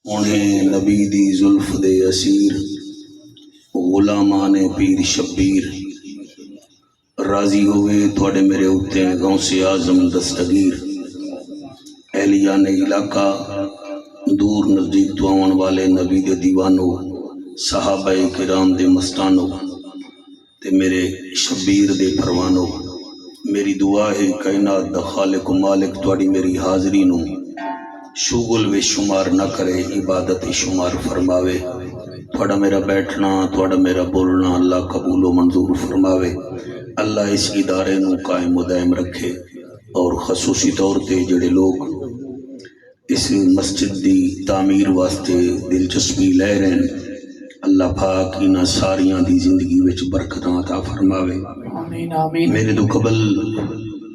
انہیں نبی دی زلف دے اسیر غلامان پیر شبیر راضی ہوئے تھوڑے میرے اتے غوث اعظم دستگیر اہلیان علاقہ دور نزدیک تو آن والے نبی دے دیوانوں صحابہ کرام دے مستانوں تے میرے شبیر دے پروانوں میری دعا ہے کائنات دا خالق و مالک تھوڑی میری حاضری نو شغل و شمار نہ کرے عبادت شمار فرماوے تھوڑا میرا بیٹھنا تھوڑا میرا بولنا اللہ قبول و منظور فرماوے اللہ اس ادارے نو قائم و دائم رکھے اور خصوصی طور تے جڑے لوگ اس مسجد دی تعمیر واسطے دلچسپی لے رہے ہیں اللہ پاک انہاں ساریاں دی زندگی وچ برکتاں عطا فرماوے آمین آمین۔ میرے تو قبل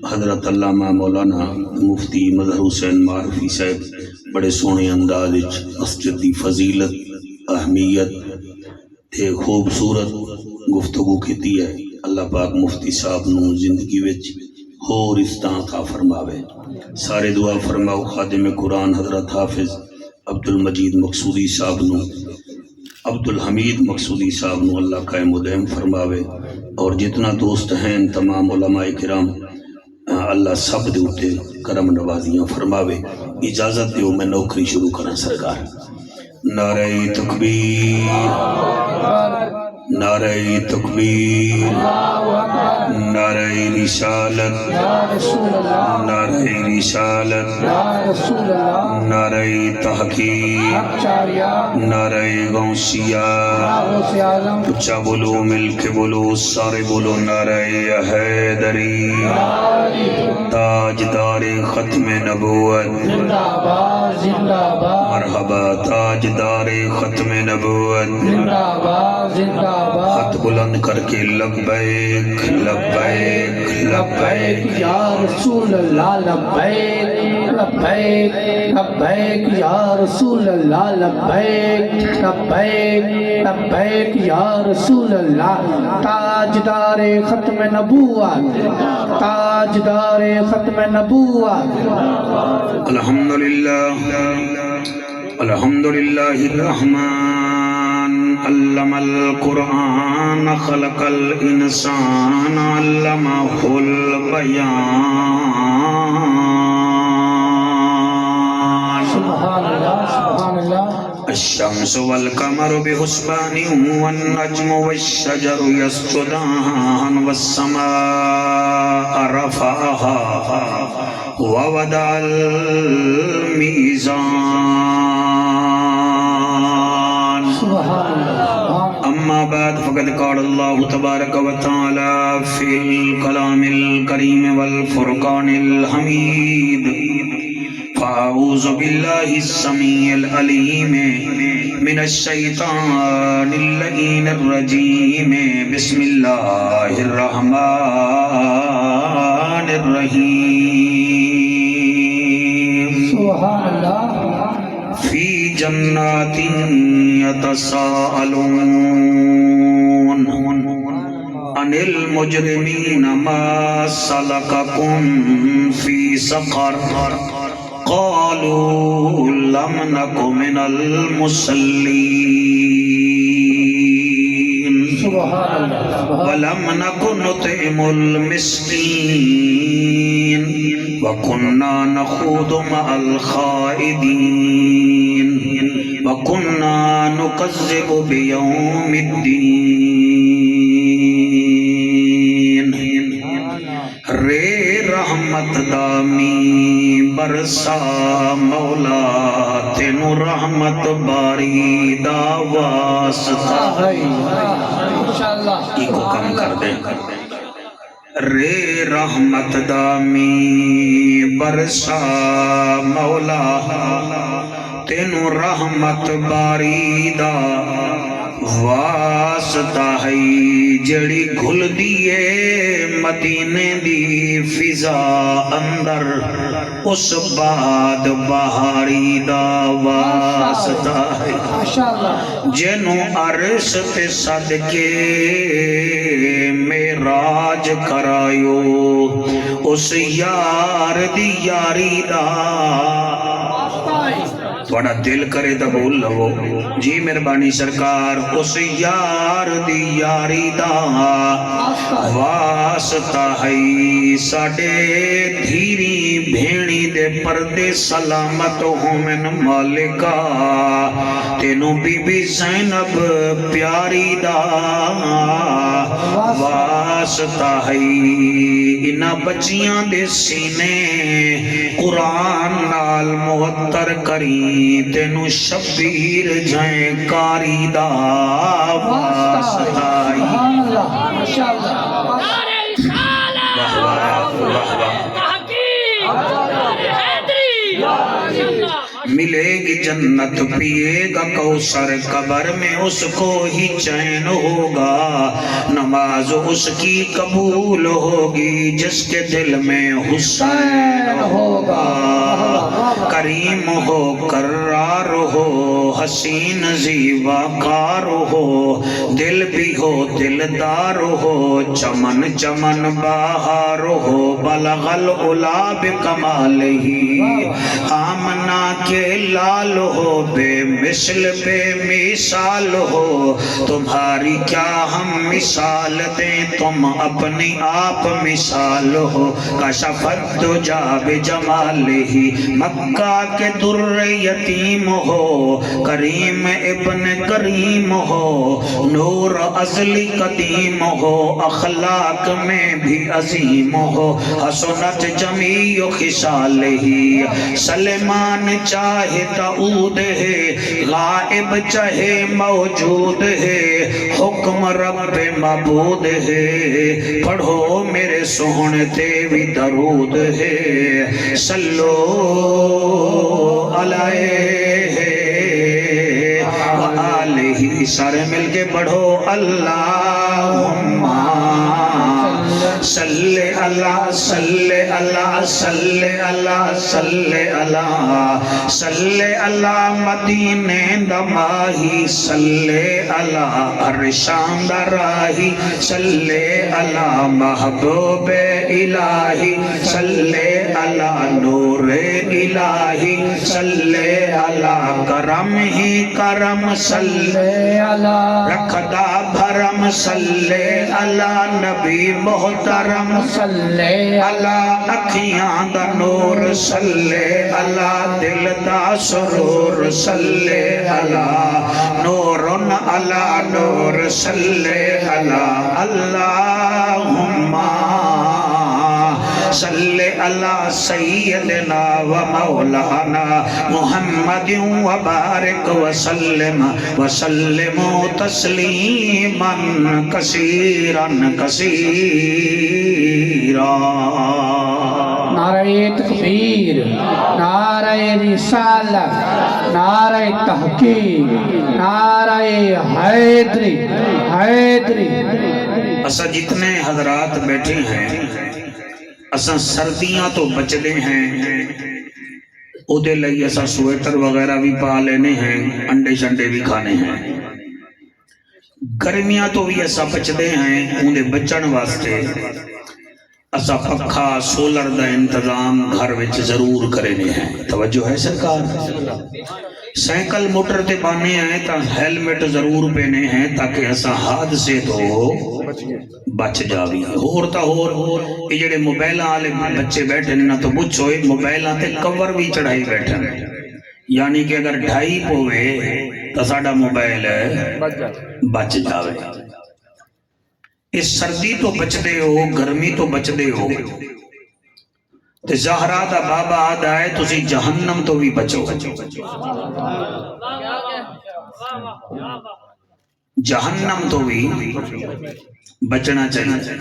حضرت علامہ مولانا مفتی مظہر حسین معروفی صاحب بڑے سونے انداز وچ مسجد دی فضیلت اہمیت تے خوبصورت گفتگو کیتی ہے اللہ پاک مفتی صاحب نو زندگی وچ ہور عزتاں عطا فرماوے سارے دعا فرماؤ خادم قرآن حضرت حافظ عبد المجید مقصودی صاحب نو عبد الحمید مقصودی صاحب نو اللہ قائم و دائم فرماوے اور جتنا دوست ہیں تمام علماء کرام اللہ سب دے اتے کرم نوازیاں فرماوے اجازت دیو میں نوکری شروع کرنا سرکار نعرہ تکبیر نعرہ تکبیر نعرہ رسالت نعرہ رسالت نعرہ تحقیق نعرہ غوثیہ اچھا بولو مل کے بولو سارے بولو نعرہ حیدری تاجدار ختم نبوت مرحبا تاجدار ختم نبوت ہاتھ بلند کر کے لبیک لبیک لبیک یا رسول اللہ لبیک لبیک لبیک یا رسول اللہ لبیک لبیک لبیک یا رسول اللہ تاجدار ختم نبوت تاجدار ختم نبوت الحمدللہ الحمدللہ الرحمن علم القرآن خلق الانسان علمہ البیان سبحان اللہ سبحان اللہ الشمس والقمر بحسبان والنجم والشجر يسجدان والسماء رفعها ووضع الميزان أما بعد فقد قال الله تبارك وتعالى في الكلام الكريم والفرقان الحميد فأعوذ بالله السميع العليم من الشيطان اللعين الرجيم بسم الله الرحمن الرحيم سبحان اللہ في جنات يتساءلون عن المجرمين ما سلككم في سقر قالوا لم نك من المصلين ولم نك نطعم المسكين وكنا نخوض مع الخائضين وكنا نكذب بيوم الدين رے رحمت دامی برسا مولا تینو رحمت باری دا واسطہ ایکو کم کر دیں رے رحمت دامی برسا مولا تینو رحمت باری دا واسطہ ہے جڑی گھل دیے مدینے دی فضا اندر اس بعد بہاری دا واسطہ ہے جنو عرش تے صدقے معراج کرایو اس یار دی یاری دا تھوڑا دل کرے تو بول لو جی مہربانی سرکار اس یار دی یاری دا واسطہ ہے ساڈے دھیری بھیڑی دے پردے سلامت ہومن مالکا تینوں بی بی زینب پیاری دا واسطہ ہے انہاں بچیاں دے سینے قرآن نال معطر کری تینوں شبیر جائیں کاری دا واسطہ ہے سبحان اللہ ماشاءاللہ نعرہ رسالت تحقیق نعرہ حیدری ماشاءاللہ ملے گی جنت پیے گا کوثر قبر میں اس کو ہی چین ہوگا نماز اس کی قبول ہوگی جس کے دل میں حسین ہوگا کریم ہو کرار ہو حسین زیوا کار ہو دل بھی ہو دلدار ہو چمن چمن بہار ہو بلغ العلا بکمالہ آمنا کے لال ہو بے مثل بے مثال ہو تمہاری کیا ہم مثال دیں تم اپنی آپ مثال ہو کشفت دجا بجمالہ مکہ کے در یتیم ہو کریم ابن کریم ہو نور ازلی قدیم ہو اخلاق میں بھی عظیم ہو حسنت جمیع خصالہ سلیمان چاہے تعود ہے غائب چاہے موجود ہے حکم رب معبود ہے پڑھو میرے سوہنے تے بھی درود ہے صلو علیہ وآلہ سارے مل کے پڑھو اللہم صلی اللہ صلی اللہ صلی اللہ صلی اللہ صلی اللہ مدینے دماہی صلی اللہ ارشان دراہی صلی اللہ محبوب الہی صلی اللہ نور الہی صلی اللہ کرم ہی کرم صلی اللہ رکھدا بھرم صلی اللہ نبی محترم صلی اللہ اکھیاں دا نور صلی اللہ دل دا سرور صلی اللہ نورن اللہ نور صلی اللہ اللہم صلی اللہ سیدنا و مولانا محمد و بارک وسلم تسلیما کثیرا کثیرا نعرہ تکبیر نعرہ رسالت نعرہ تحقیق نعرہ حیدری حیدری اسا جتنے حضرات بیٹھے ہیں اسا سردیاں تو بچدے ہیں او دے لئی اسا سویٹر وغیرہ بھی پا لینے ہیں انڈے شنڈے بھی کھانے ہیں گرمیاں تو بھی اسا بچدے ہیں ان دے بچن واسطے اسا پکھا سولر دا انتظام گھر وچ ضرور کرنے ہیں توجہ ہے سرکار سائیکل موٹر تے بانے ہیں تا ہیلمٹ ضرور پہنے ہیں تاکہ اسا حادثے تو بچ جاوی ہورتا ہور یہ جڑے موبائل والے بچے بیٹھے نہ تو پوچھو موبائل تے کور بھی چڑھائی بیٹھے یعنی کہ اگر ڈھائی پوے تو ساڈا موبائل بچ جاوے اس سردی تو بچدے ہو گرمی تو بچدے ہو تے زہرا دا بابا آدھا ہے تسی جہنم تو بھی بچو جہنم تو بھی بچنا چاہیے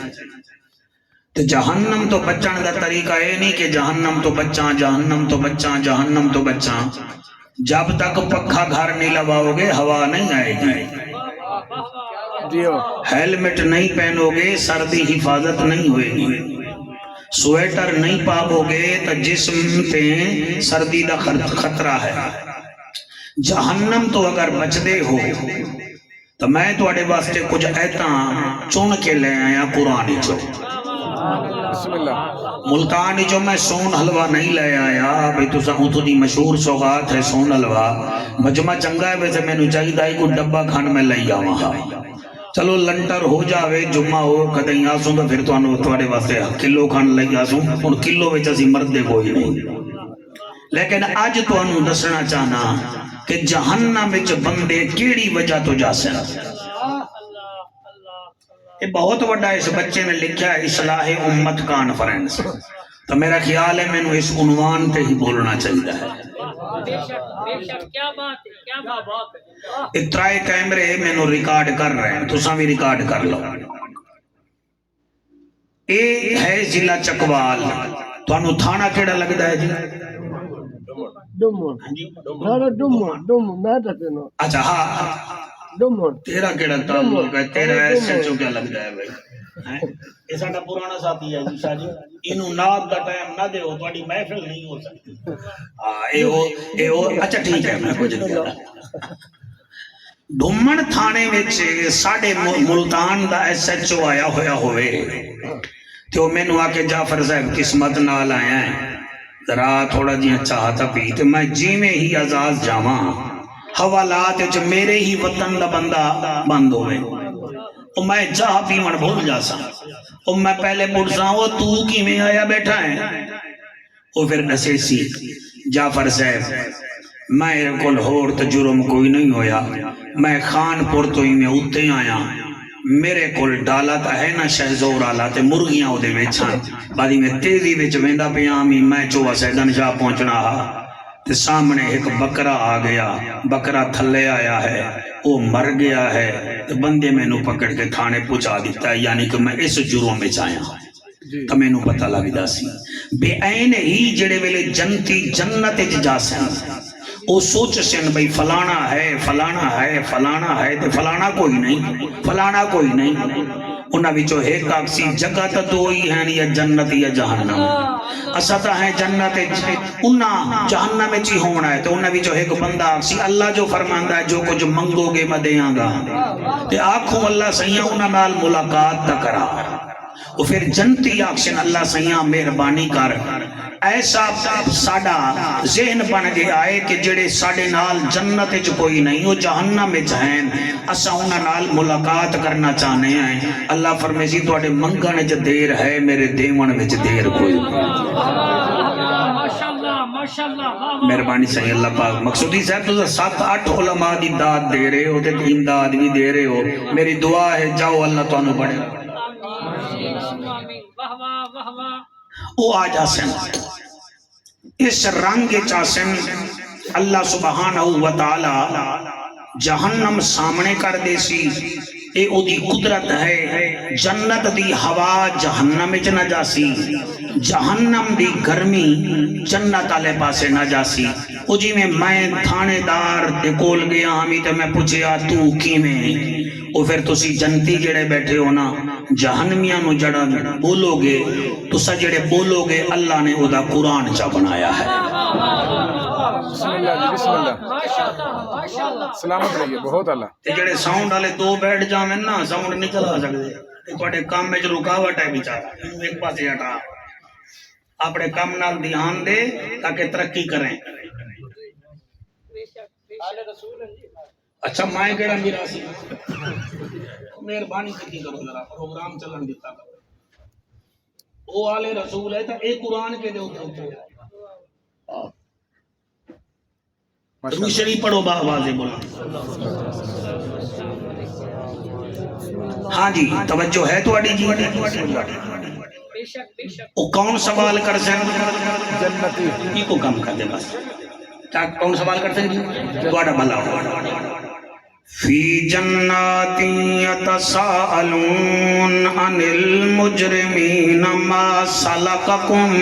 تو جہنم تو بچن دا طریقہ ہے نہیں کہ جہنم تو بچاں جہنم تو بچاں جہنم تو بچاں جب تک پکھا گھر نہیں لگاؤ گے ہوا نہیں آئے گی ہیلمٹ نہیں پہنو گے سردی حفاظت نہیں ہوئے گی سویٹر نہیں پاو گے تو جسم تے سردی دا خطرہ ہے جہنم تو اگر بچدے ہو تو میں تو اڑے واسطے کچھ ایتاں چون کے لے آیا قرآن چو بسم اللہ ملتان جو میں سون حلوہ نہیں لے آیا بھئی تو اتھو دی مشہور سوغات ہے سون حلوہ مجمع چنگا ہے ویسے میں نے چاہیے دائی کو ڈبہ کھان میں لئی آواں چلو لنٹر ہو جاوے جمعہ ہو کدیں آسوں تو پھر تواڈے واسطے کلو کھان لئی آسوں ہن کلو وچ اسی مردے کوئی نہیں لیکن اج تانوں دسنا چاہنا کہ جہنم وچ بندے کیڑی وجہ تو جاسن یہ بہت بڑا اس بچے نے لکھا ہے اصلاح امت کانفرنس تو میرا خیال ہے میں نے اس عنوان پہ ہی بولنا چاہیے ہے کیا بات ہے کیا بات ہے اترائے کیمرے میں نے ریکارڈ کر رہے ہیں تو بھی ریکارڈ کر لو اے ہے ضلع چکوال تو انہوں تھانہ کیڑا لگتا ہے جی اچھا ہاں تیرا کیڑا تعلق ہے تیرا ایس ایچ او کیا لگتا ہے بھائی یہ ساڈا پرانا ساتھی ہے جی شاہ جی اینوں نات دا ٹائم نہ دیو تہاڈی محفل نہیں ہو سکتی ہاں اے او اچھا ٹھیک ہے میں کچھ نہیں کہتا ڈھمن تھانے وچ ساڈے Multan the S H O آیا ہویا ہوئے تو مینوں آ کے جعفر صاحب قسمت نال آیا ہے ذرا تھوڑا جی چاہتا پی تو میں جی میں ہی آزاد جاواں حوالات وچ میرے ہی وطن دا بندہ بند ہوئے اور میں جہاں پیمن بھول جا سا اور میں پہلے پوچھا وہ تو کی میں آیا بیٹھا ہے اور پھر نسیسی جعفر صاحب میں کل ہور تجرم کوئی نہیں ہویا میں خان پور تو ہی میں اتے آیا میرے کل ڈالا تا ہے نا شہزور آلا تے مرغیاں ہو دے ویچھان بعدی میں تیزی ویچ ویندہ پیامی میں چوہ سیدن شاہ پہنچنا ہا تے سامنے ایک بکرا آ گیا بکرا تھلے آیا ہے وہ مر گیا ہے تے بندے میں نو پکڑ کے تھانے پہنچا دیتا ہے یعنی کہ میں اس جرم میں چاہیا تو میں نو پتہ لگ دا سی بے عین ہی جڑے ویلے جنتی جنت جا سن وہ سوچ سن بھئی فلانا ہے فلانا ہے فلانا ہے تے فلانا کوئی نہیں فلانا کوئی نہیں انہاں وچوں ایک آکسی جگہ تا دو ہی ہیں یا جنت یا جہنم اساتا ہے جنت انہاں جہنم وچ ہی ہونا ہے تو انہاں وچوں ایک بندہ آکسی اللہ جو فرماندا ہے جو کچھ منگو گے میں دیاں گا تے آکھوں اللہ سیاں انہاں نال ملاقات تا کرا اور پھر جنتی آکشن اللہ سیاں مہربانی کر ایسا ساڑا ذہن بن گیا ہے کہ جڑے ساڑے نال جنت جو کوئی نہیں وہ جہنم میں جہین اسا انہاں نال ملاقات کرنا چاہنے ہیں اللہ فرمیسی تو اٹھے منگن جو دیر ہے میرے دیون وچ دیر کوئی مہربانی صحیح اللہ پاک مقصودی صاحب تو 7-8 علماء دی داد دے رہے ہو تے امداد بھی دے رہے ہو میری دعا ہے جاؤ اللہ تو انہوں بڑھے او آ جاسن اس رنگ چاسن اللہ سبحانہ وتعالی جہنم سامنے کر دے سی اے او دی قدرت ہے جنت دی ہوا جہنم وچ نہ جاسی جہنم دی گرمی جنت والے پاسے نہ جاسی او جی میں تھانے دار دے کول گیا ہمیں تے میں پوچھیا تو کیویں او پھر تسی جنتی جڑے بیٹھے ہو نا جہنمیاں نو جڑا بولو گے تسا جڑے بولو گے اللہ نے او دا قرآن چا بنایا ہے بسم اللہ جی بسم اللہ سلامت رہیے بہت اللہ تے جڑے ساؤنڈ والے دو بیٹھ جاویں نا ساؤنڈ نہیں چلا سکتے تواڈے کام وچ رکاوٹ ہے بیچارہ اینو ایک پاسے ہٹا اپنے کام نال دھیان دے تاکہ ترقی کریں اچھا میں کہڑا میرا سی مہربانی کی کرو ذرا پروگرام چلن دیتا او آلے رسول ہے تو ایک قرآن کے دے ہوتے درود شریف پڑھو با آوازیں بولا ہاں جی توجہ ہے تو اڈی جی او کون سوال کر سکتے جنتی کی کو کام کر دے بس کون سوال کر سکتے تواڈا بھلا ہو فی جنات یتساءلون عن المجرمین ما سلککم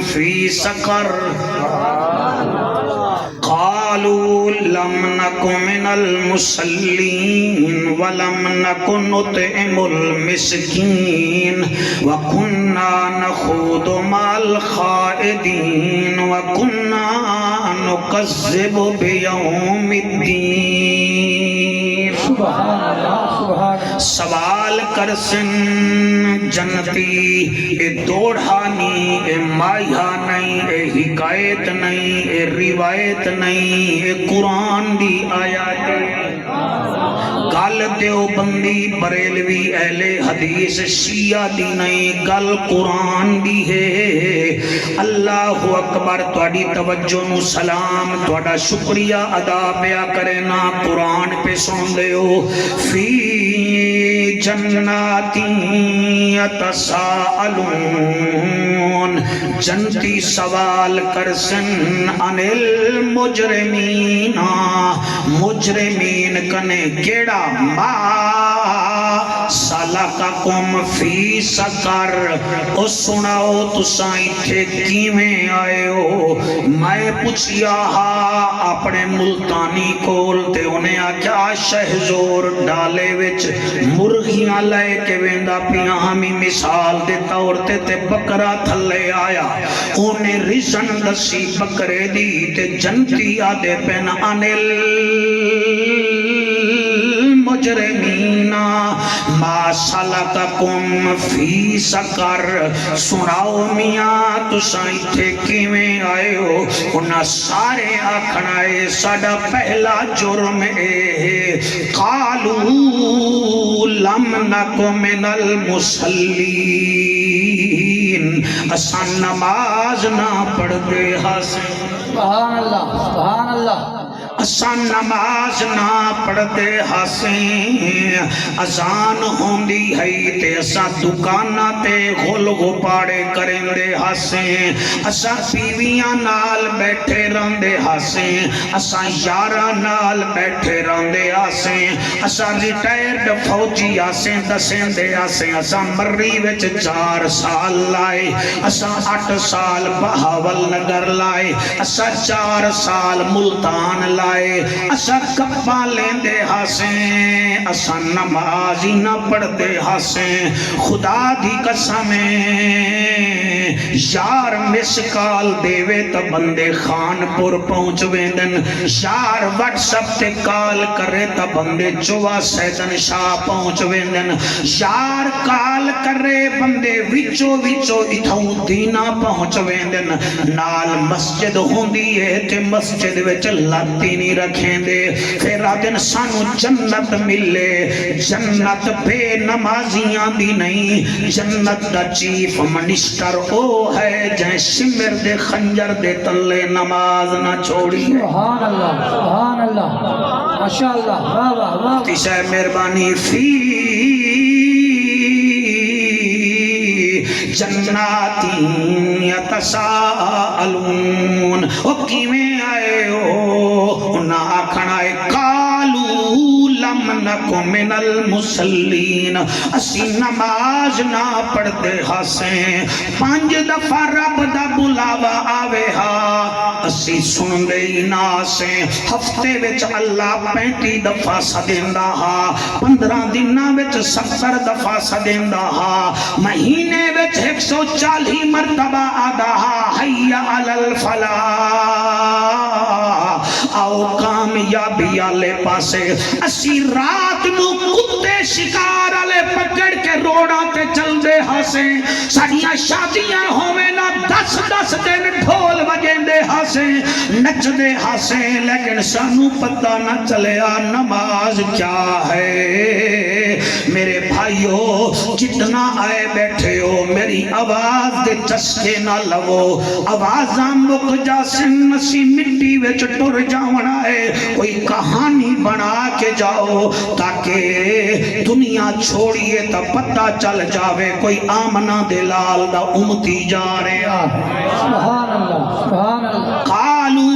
فی سقر قالوا لم نک من المصلین ولم نک نطعم المسکین وکنا نخوض مع الخائضین وکنا نکذب بیوم الدین سبحان اللہ سبحان اللہ سوال کرسن جنتی اے دوڑھانی اے مائیہ نہیں اے حکایت نہیں اے روایت نہیں اے قرآن دی آیات گل دیوبندی بریلوی اہل حدیث شیعہ دی نہیں گل قرآن دی ہے اللہ اکبر تواڈی توجہ نو سلام تواڈا شکریہ ادا پیا کرے نا قرآن پہ سن دیو فی جناتی یتساءلون جنتی سوال کرسن عن المجرمین مجرمین کنے کیڑا ما سلککم فی سقر او سناؤ تساں ایتھے کیویں آئے ہو میں پوچھیا ہا اپنے ملتانی کول تے انہیں آکھیا شہزور ڈالے وچ مرغیاں لے کے ویندا پیاں ہمیں مثال دے طور تے بکرا تھلے آیا انہیں ریزن دسی بکرے دی تے جنتی آدے پین انل مجرمین ما سلککم فی سقر سناؤ میاں تساں ایتھے کیویں آئے ہو انہاں سارے آکھنا اے ساڈا پہلا جرم اے قالوا لم نک من المصلین اساں نماز نہ پڑھتے ہاسیں سبحان اللہ سبحان اللہ اساں نماز نہ پڑھتے ہاسیں اذان ہوندی ہے تے اساں دکاناں تے غل غپاڑے کرندے ہاسیں اساں بیویاں نال بیٹھے رہندے ہاسیں اساں یاراں نال بیٹھے رہندے ہاسیں اساں ریٹائرڈ فوجی ہاسیں دسیندے ہاسیں اساں مری وچ 4 سال لائے اساں 8 سال بہاول نگر لائے اساں 4 سال ملتان لائے اساں کپا لیندے ہاسیں اساں نماز ہی نہ پڑھتے ہاسیں خدا دی قسم یار مس کال دیوے تا بندے خان پور پہنچ ویندن یار واٹس اپ تے کال کرے تا بندے چوا سیدن شاہ پہنچ ویندن یار کال کرے بندے وچو وچو اتھوں دینا پہنچ ویندن نال مسجد ہوندی ہے تے مسجد وچ لاتی نہیں رکھیں دے پھر آدن سانو جنت ملے جنت بے نمازیاں دی نہیں جنت دا چیف منسٹر او ہے جائیں شمر دے خنجر دے تلے نماز نہ چھوڑی ہے سبحان اللہ ماشاءاللہ واہ واہ واہ تیسے مہربانی فی جناتی یتساءلون او کیویں آئے ہو انہاں آکھنا ہے قالو لم نک من المصلین اسی نماز نہ پڑھتے ہاسیں 5 دفعہ رب دا بلاوا آوے ہا اسی سن دے ہی نہ آسیں ہفتے وچ اللہ 35 دفعہ سدیندا ہا 15 دناں وچ 70 دفعہ سدیندا ہا مہینے وچ 140 مرتبہ آدا ہا حی علی الفلاح آؤ کامیابی آلے پاسے اسی رات نو کتے شکار آلے پکڑ کے روڑا تے چل دے ہاسیں ساڑیاں شادیاں ہوئے نا 10 دن ڈھول بجیں دے ہاسیں نچ دے ہاسیں لیکن سانو پتہ نہ چلے نماز کیا ہے میرے بھائیو جتنا آئے بیٹھے ہو میری آواز دے چسکے نہ لگو آوازاں مک جاسن نسی مٹی وچ ٹر جاونا ہے کوئی کہانی بنا کے جاؤ تاکہ دنیا چھوڑیے تا پتہ چل جاوے کوئی آمنہ دلال دا امتی جا رہے سبحان اللہ قالو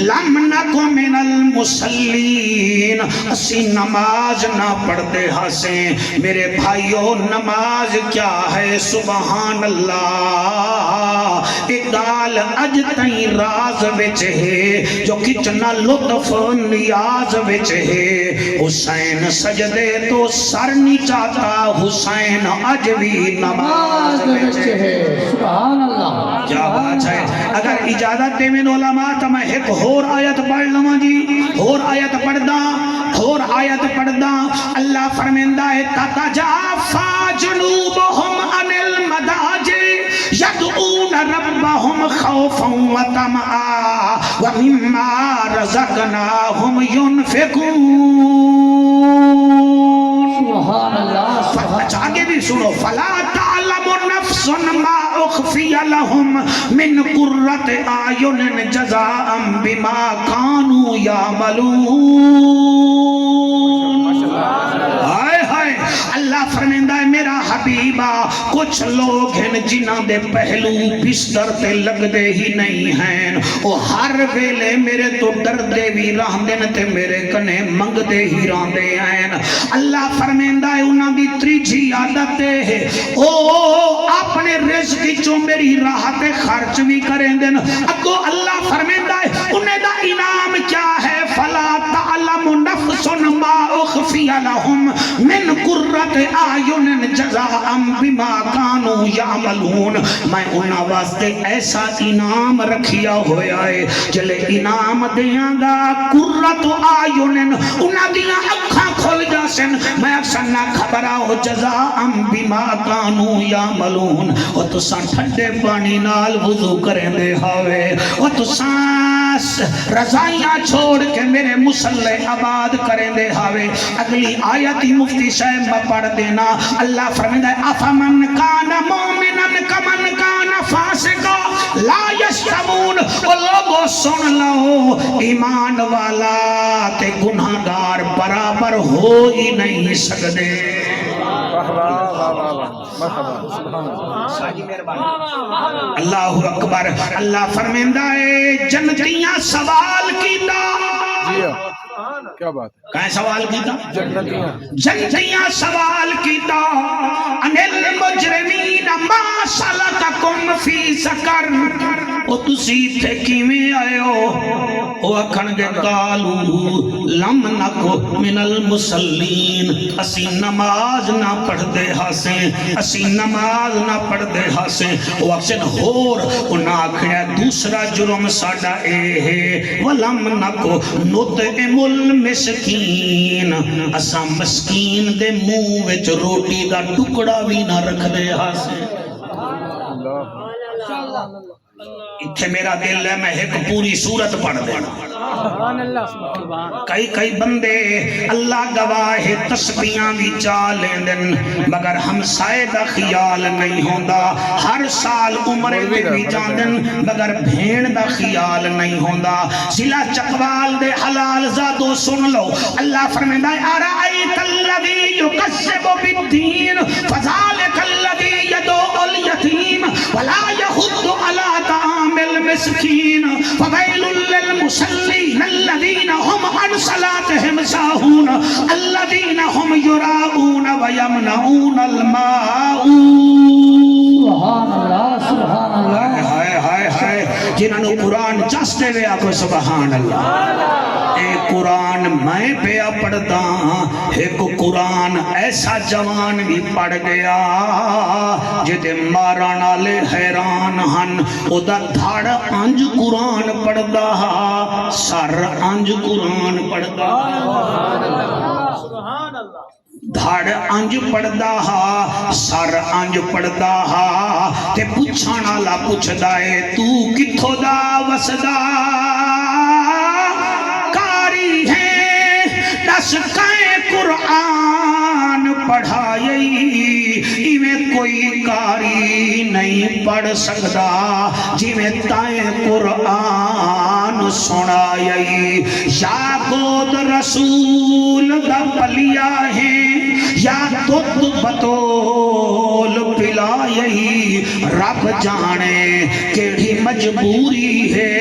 لم نک من المصلین اسی نماز نہ پڑھتے ہاسیں میرے بھائیو نماز کیا ہے سبحان اللہ ایک گال اج تائیں راز وچ ہے جو کتنا لطف نیاز وچ ہے حسین سجدے تو سر نہیں چاہتا حسین اج بھی نماز وچ ہے سبحان اللہ کیا بات ہے اگر اجازت دے میں علماء تو میں ایک اور آیت پڑھ لوں جی اور آیت پڑھ دا اور آیت پڑھدا اللہ فرمیندا ہے تتجافا جنوبہم عن المضاجع یدعون ربہم خوفا وطمعا ومما رزقناہم ینفقون. سبحان اللہ. آگے بھی سنو فلا تعلم نفس ما اخفی لهم من قرۃ اعین جزاء بما كانوا یعملون. ہائے ہائے اللہ فرمیندا ہے میرا حبیبا کچھ لوگ ہیں جنہاں دے پہلو بستر تے لگ دے ہی نہیں ہیں او ہر ویلے میرے تو ڈر دے بھی رہندے تے میرے کنے منگ دے ہی رہندے ہیں. اللہ فرمیندا ہے انہاں دی تریجی عادت ہے او اپنے رزق چوں میری راہ تے خرچ بھی کریں دن. اگو اللہ فرمیندا ہے انہیں دا انعام کیا ہے فلا تعلم نفس ما اخفی لهم من قرۃ اعین جزاء بما كانوا یعملون. میں انہاں واسطے ایسا انعام رکھیا ہویا ہے جلے انعام دیاں گا قرۃ اعین انہاں دیاں اکھاں کھل جاسن میں اکثر نہ خبرہ ہو جزاء بما كانوا یعملون. او تساں ٹھنڈے پانی نال وضو کریں دے ہوئے او تساں رضائیاں چھوڑ کے میرے مسلح آباد کریں دے ہوئے. اگلی آیتی مفتی صاحب پڑھ دینا اللہ فرمائے افمن کان مومنا کمن کان فاسقا لا یستوون. وہ لوگوں سن لو ایمان والا تے گناہگار برابر ہو ہی نہیں سکتے. اللہ اکبر. اللہ فرمائے ہے جنتیاں سوال کیتا. کیا بات ہے کہیں سوال کیتا جنتیاں سوال کیتا انل مجرمین ما سلککم فی سقر. او تسی تھے کیویں آئے ہو او اکھن گے قالو لم نکو من المصلین اسی نماز نہ پڑھ دے ہاسیں اسی نماز نہ پڑھ دے ہاسیں. او اکسن ہور انہاں آکھیا دوسرا جرم ساڈا اے ہے ولم نکو نطعم المسکین اساں مسکین دے منہ وچ روٹی دا ٹکڑا بھی نہ رکھ دے ہاسیں. اتھے میرا دل ہے میں ایک پوری سورت پڑھ دینا. کئی بندے اللہ گواہ تسبیحاں بھی چال لیندن مگر ہمسائے دا خیال نہیں ہوندا. ہر سال عمرے تے بھی جاندن مگر بھیڑ دا خیال نہیں ہوندا. ضلع چکوال دے حلال زادو سن لو اللہ فرمائندا ہے ارائیت الذی یکذب بالدین فذلک الذی یدعو الیتیم ولا یحض علی طعام المسکین فویل للمصلین الذین هم عن صلاتهم ساہون الذین هم یراؤون ویمنعون الماؤون. سبحان اللہ سبحان اللہ. ہائے ہائے ہائے جنہوں نے قرآن چستے ہوئے آپ سبحان اللہ. اے قرآن میں پیا پڑھتا ایک قرآن ایسا جوان بھی پڑھ گیا جتے مارانا لے حیران ہن او دا دھاڑ انج قرآن پڑھدا سر انج قرآن پڑھدا دھاڑ انج پڑھدا سر انج پڑھدا تے پوچھانا لا پوچھدا ہے تو کتھوں دا وسدا کاری ہے دس کائیں قرآن پڑھائی ایویں کوئی کاری نہیں پڑھ سکدا جیویں تائیں قرآن سنائی. یا گود رسول دا پلیا ہے یا دودھ بطول پلائی رب جانے کیڑی مجبوری ہے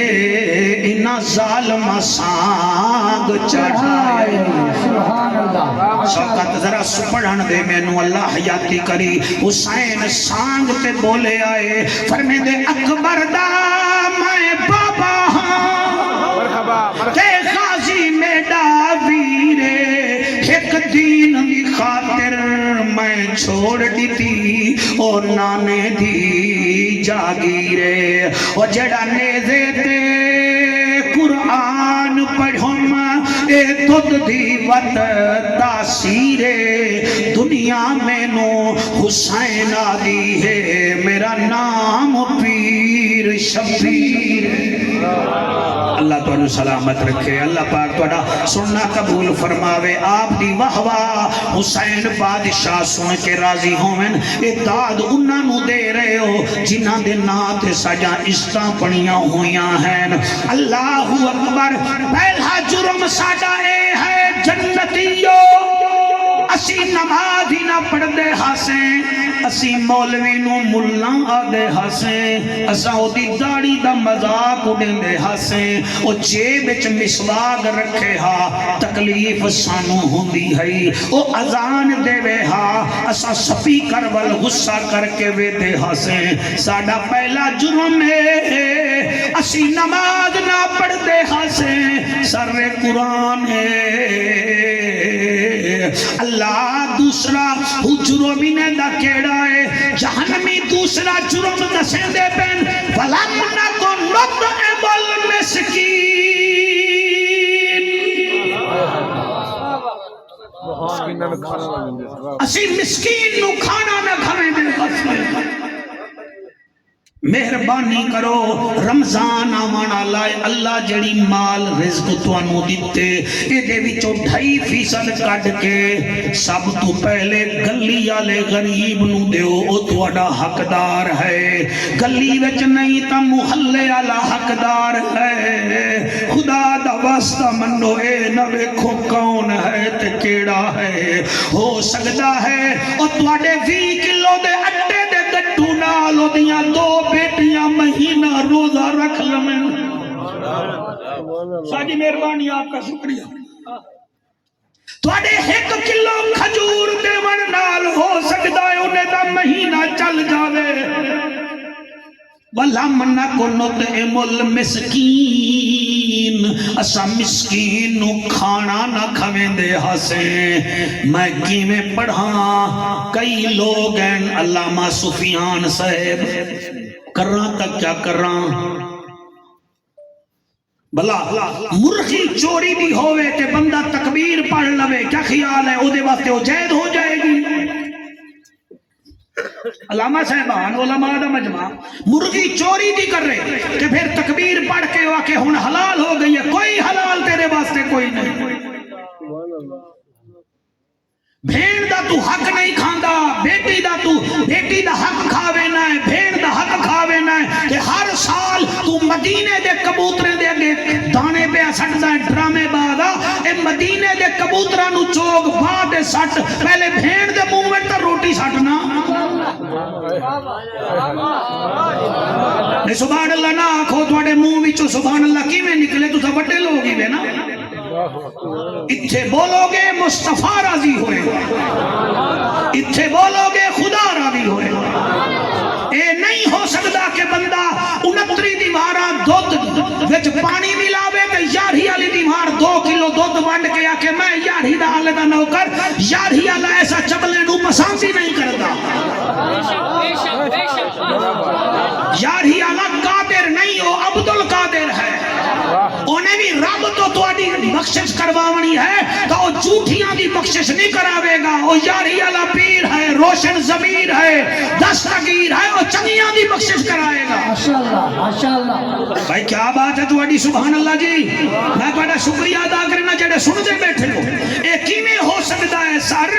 انہا ظالم سانگ چڑھائے. سبحان اللہ. شوقت ذرا پڑھن دے مینو اللہ حیاتی کری. حسین سانگ تے بولے آئے فرمے دے اکبر دا میں بابا ہاں تے غازی میڈا ویرے ایک دین دی خاطر میں چھوڑ دیتی اور نانے دی جاگیرے اور جڑا نیزے تے قرآن پڑھوں اے دودھ دی وت تاثیر دنیا میں نو حسین آدی ہے میرا نام پیر شبیر اللہ تعالیٰ سلامت رکھے اللہ پاک تھوڑا سننا قبول فرماوے آپ دی واہ واہ حسین بادشاہ سن کے راضی ہوئن داد انہاں نو دے رہے ہو جنہاں دے نات سجا عزتاں پڑیاں ہویاں ہیں اللہ اکبر پہلا جرم ساڈا اے ہے جنتیو اسی نماز ہی نہ پڑھ دے ہاسیں اسی مولوی نو ملہ آدھے ہاسیں اسا او دی داڑی دا مذاق اڑیں دے ہاسیں او جیب وچ مسواک رکھے ہا تکلیف سانو ہوندی ہے او اذان دے وے ہا اسا سپیکر ول غصہ کر کے وے دے ہاسیں ساڈا پہلا جرم ہے اسی نماز نہ پڑھ دے ہاسیں سر قرآن ہے اللہ دوسرا جرم نے دا کیڑا ہے جہنمی دوسرا جرم دسیں دے پین وَلَمْ نَكُنْ نُطْعِمُ الْمِسْكِينَ اسی مسکین نو کھانا نہ کھویں دے خسے مہربانی کرو رمضان آوانا لائے اللہ جڑی مال رزق توانو دیتے دے وچوں 2.5% کٹ کے سب تو پہلے گلی آلے غریب نو دیو او تواڈا حقدار ہے گلی وچ نہیں تا محلے آلا حقدار ہے خدا دا واسطہ منو اے نہ ویکھو کون ہے تے کیڑا ہے ہو سکتا ہے او تواڈے 20 کلو دے اٹے دے گڈو نال او دیاں 2 بیٹیاں مہینہ روزہ رکھ لمن ساجی مہربانی آپ کا شکریہ تواڈے 1 کلو کھجور دیون نال ہو سکتا ہے انہیں دا مہینہ چل جاوے وَلَمْ نَكُنْ نُطْعِمُ الْمِسْكِينَ اسا مسکین نو کھانا نہ کھویں دے ہاسیں میں کی میں پڑھاں کئی لوگ ہیں علامہ سفیان صاحب کرنا تک کیا کرنا بلا مرغی چوری بھی ہوئے تے بندہ تکبیر پڑھ لوے کیا خیال ہے او دے واسطے او جید ہو جائے گی علامہ صاحبان علماء دا مجمع مرغی چوری بھی کر رہے کہ پھر تکبیر پڑھ کے واقع ہون حلال ہو گئی ہے کوئی حلال تیرے واسطے کوئی نہیں بھیڑ دا تو حق نہیں کھاندا بیٹی دا حق کھاوے نہ ہے بھیڑ دا حق کھاوے نہ ہے کہ ہر سال تو مدینے دے کبوترے دے اگے دانے پہ سٹدا ہے ڈرامے بادا اے مدینے دے کبوتراں نو چوگ بعد سٹ پہلے بھیڑ دے منہ وچ تے روٹی سٹنا نے سبحان اللہ نہ آکھو تواڈے منہ وچوں سبحان اللہ کیویں نکلے تساں وڈے لوگ ہی وے نا اتھے بولو گے مصطفیٰ راضی ہوئے اتھے بولو گے خدا راضی ہوئے اے نہیں ہو سکتا کہ بندہ 29 دیوارہ دودھ وچ پانی ملاوے تے 11 والی دیوار 2 کلو دودھ ونڈ کے آکے میں 11 دا آلے دا نوکر 11 والا ایسا چبلے نو پسند ہی نہیں کرتا 11 والا قادر نہیں ہو عبدالقادر ہے انہیں بھی رب تو تواڈی بخشش کرواونی ہے تو وہ جھوٹیاں دی بخشش نہیں کراوے گا وہ یاری والا پیر ہے روشن ضمیر ہے دستگیر ہے وہ چنگیاں دی بخشش کرائے گا ماشاءاللہ بھائی کیا بات ہے تواڈی سبحان اللہ جی میں تواڈا شکریہ ادا کرنا جڑے سنتے بیٹھے ہو اے کیویں ہو سکتا ہے سر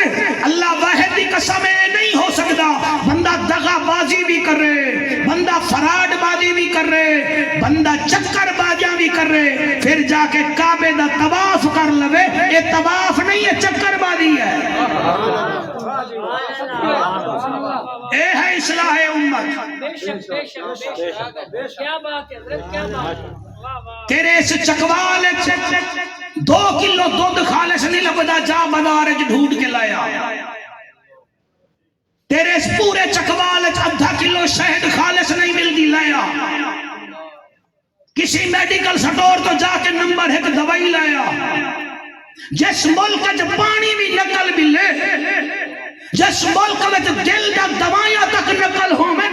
اللہ واحد دی قسم ہے نہیں ہو سکتا بندہ دغا بازی بھی کر رہے بندہ فراڈ بازی بھی کر رہے بندہ چکر بازیاں بھی کر رہے پھر جا کے کعبے دا طواف کر لوے یہ طواف نہیں ہے چکر بازی ہے اے ہے اصلاح امت تیرے اس چکوال 2 کلو دودھ خالص نہیں لبدا جا بازار ڈھونڈ کے لایا تیرے اس پورے چکوال 1/2 کلو شہد خالص نہیں ملتی لایا کسی میڈیکل سٹور تو جا کے نمبر 1 دوائی لایا جس ملک جو پانی بھی نقل ملے جس ملک میں دل دا دوائیاں تک نقل ہو میں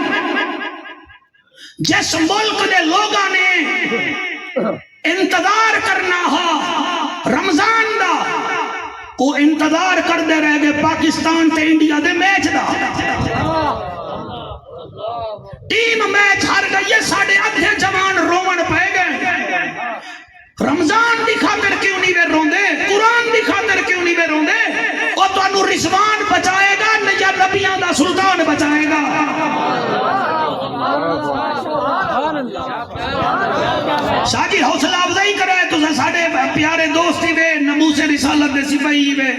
جس ملک دے لوگاں نے انتظار کرنا ہو رمضان دا وہ انتظار کرتے رہ گئے پاکستان تے India they match the team match ہار گئی ہے ساڑھے ادھے جوان رومن پہ گئے رمضان دی خاطر کیوں نہیں وے روندے قرآن دی خاطر کیوں نہیں وے روندے وہ تو انو رضوان بچائے گا یا نبیان دا سلطان بچائے گا شاہی حوصلہ افزائی کرائے تو ساڑھے پیارے دوستی وے نموس رسالت دے سپاہی وے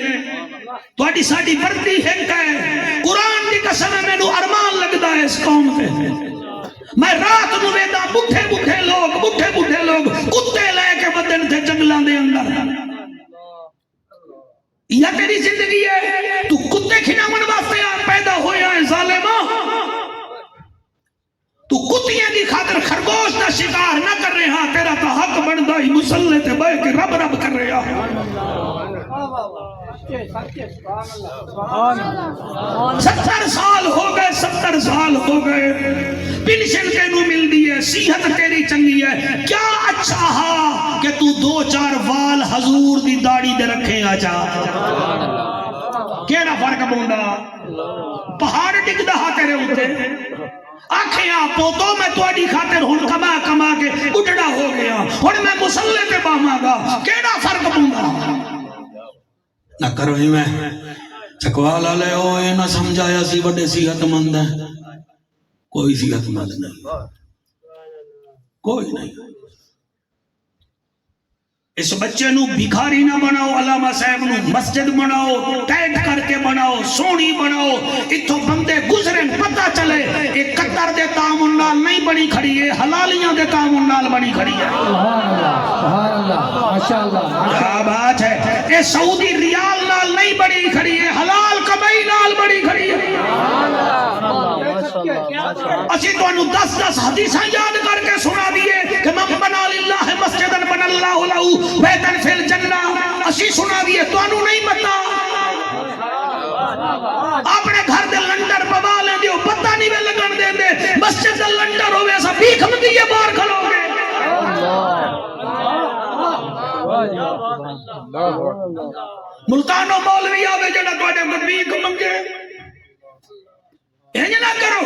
تو اڈی ساڑھی وردی ہنک ہے قرآن دی قسم میں نو ارمان لگتا ہے اس قوم پہ میں رات نو ویدا بٹھے لوگ کتے لے کے بدن تھے جنگلان دے اندر یہ تیری زندگی ہے تو کتے کھنامن واسطے پیدا ہویا ہے ظالمہ تو کتیاں دی خاطر خرگوش دا شکار نہ کر رہا تیرا تا حق بندہ ہی مسلح تے بے کے رب رب کر رہا 70 سال ہو گئے پنشن تینوں مل دی ہے صحت تیری چنگی ہے کیا اچھا ہا کہ تو 2-4 وال حضور دی داڑھی دے رکھے آ جا کیڑا فرق بوندا پہاڑ ڈگ دہا تیرے ہوتے آنکھیں آپو تو میں تواڈی خاطر ہن کما کے اٹھڑا ہو گیا ہن میں مسلح تے باواں گا کیڑا فرق بوندا نہ کرو ہی میں چکوالا لے ہوئے نہ سمجھایا سی بڑے صحت مند ہے کوئی صحت مند نہیں کوئی نہیں اس بچے نو بھکاری نہ بناؤ علامہ صاحب نو مسجد بناؤ ٹائٹ کر کے بناؤ سونی بناؤ اتھو بندے گزرے پتہ چلے ایک قطر دے تعامل نال نہیں بنی کھڑی ہے حلالیاں دے تعامل نال بنی کھڑی ہے سبحان اللہ ماشاءاللہ کیا بات ہے اے سعودی ریال نال نہیں بنی کھڑی ہے حلال کمائی نال بنی کھڑی ہے اسی تو انو 10 حدیثاں یاد کر کے سنا دیئے کہ من بنا للہ مسجدن بن اللہ لہو بیتن فی الجنہ اسی سنا دیئے تو انو نہیں بتا اپنے گھر دے لنڈر پوا لیں دیو پتہ نہیں بے لگن دے دے مسجد دے لنڈر ہوئے ایسا بیک ہم دیئے بار کھلو گے ملتانو مولوی آوے جڑا توڑے مدبیق منگے یہ نہ کرو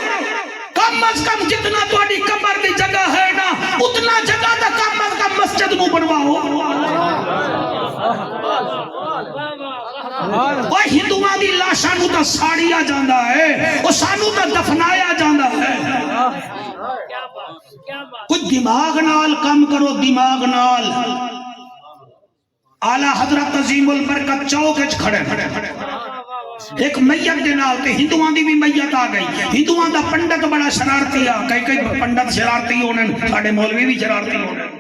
کم از کم جتنا توڑی قبر دی جگہ ہے نا اتنا جگہ تا کم از کم مسجد نو بنواؤ وہ ہندوان دی لاشاں نو تا ساڑیا جاندہ ہے وہ سانو تا دفنایا جاندہ ہے کچھ دماغ نال کم کرو دماغ نال اعلیٰ حضرت عظیم البرکت چوکچ کھڑے ایک میت دے نال تے ہندوان دی بھی میت آ گئی ہندوان دا پنڈت بڑا شرارتی آ کئی پنڈت شرارتی ہونے ساڑھے مولوی بھی شرارتی ہونے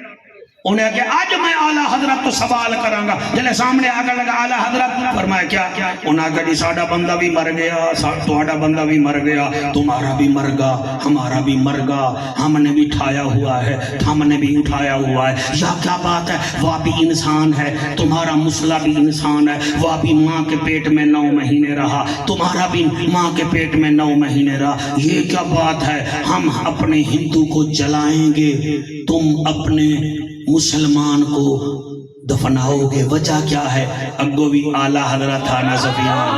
انہیں کہ آج میں اعلیٰ حضرت تو سوال کروں گا جلے سامنے آگا لگا اعلیٰ حضرت فرمایا کیا انہیں کہا ساڑھا بندہ بھی مر گیا توڑا بندہ بھی مر گیا تمہارا بھی مر گا ہمارا بھی مر گا ہم نے بھی اٹھایا ہوا ہے ہم نے بھی اٹھایا ہوا ہے یا کیا بات ہے وہ بھی انسان ہے تمہارا مسلح بھی انسان ہے وہ بھی ماں کے پیٹ میں 9 مہینے رہا تمہارا بھی ماں کے پیٹ میں 9 مہینے رہا یہ کیا بات ہے ہم اپنے ہندو کو جلائیں گے تم اپنے مسلمان کو دفناؤ گے وجہ کیا ہے اگو بھی اعلیٰ حضرت تھانا سفیان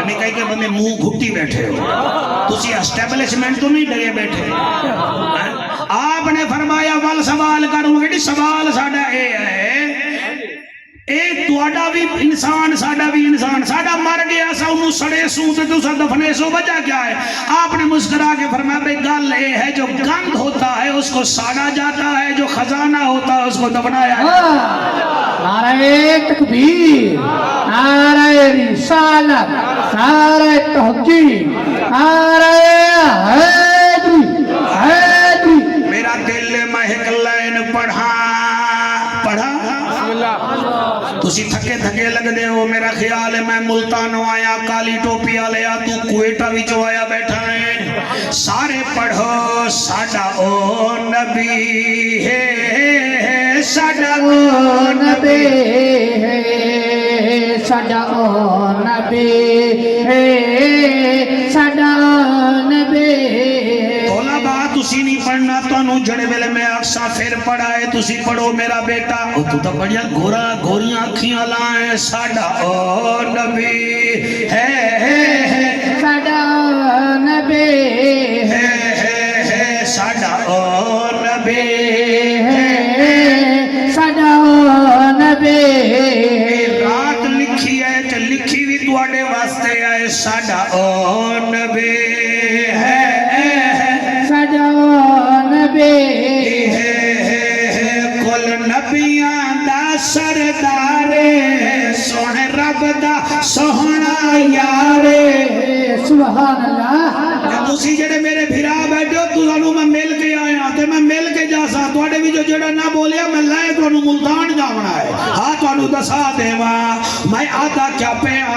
ہمیں کہیں کہ بندے منہ گھٹی بیٹھے ہو تسی اسٹیبلشمنٹ تو نہیں ڈگے بیٹھے آپ نے فرمایا وال سوال کروں گے سوال ساڑھا اے ہے ایک توڑا بھی انسان ساڑھا مر گیا سا انہوں سڑے سو سے تو سا دفنے سو وجہ کیا ہے آپ نے مسکرا کے فرمایا بے گل اے ہے جو گند ہوتا ہے اس کو ساڑھا جاتا ہے جو خزانہ ہوتا ہے اس کو دفنایا نعرہ تکبیر نعرہ رسالت نعرہ تحقیق نعرہ حیدری میرا دل مہک لین پڑھا تسی تھکے لگ دے ہو میرا خیال ہے میں ملتانوں آیا کالی ٹوپی آلیا تو کوئٹہ بھی جو آیا بیٹھا ہے سارے پڑھو ساڑا او نبی ہے ساڑا او نبی ہے ساڑا او نبی ہے ساڑا او نبی طلباء تسی نہیں پڑھنا تو انہوں جڑے ویلے میں اکسا پھر پڑھائے تسی پڑھو میرا بیٹا تو بڑیا گورا گوریاں اکھیاں لائیں ساڈا او نبی ہے ساڈا نبی ہے ساڈا او نبی ہے ساڈا نبی رات لکھی ہے تے لکھی بھی تواڈے واسطے ہے ساڈا او نبی ہے ساڈا نبی کل نبیاں دا سردار سونے رب دا سوہنا یارے سبحان اللہ تسی جڑے میرے بھرا بیٹھے ہو تسانوں میں مل کے آیا تے میں مل کے جا سا تواڈے وچ جڑا نہ بولیا میں لائے تانوں ملتان جاونا ہے ہاں تانوں دسا دیواں میں آتا کیا پیا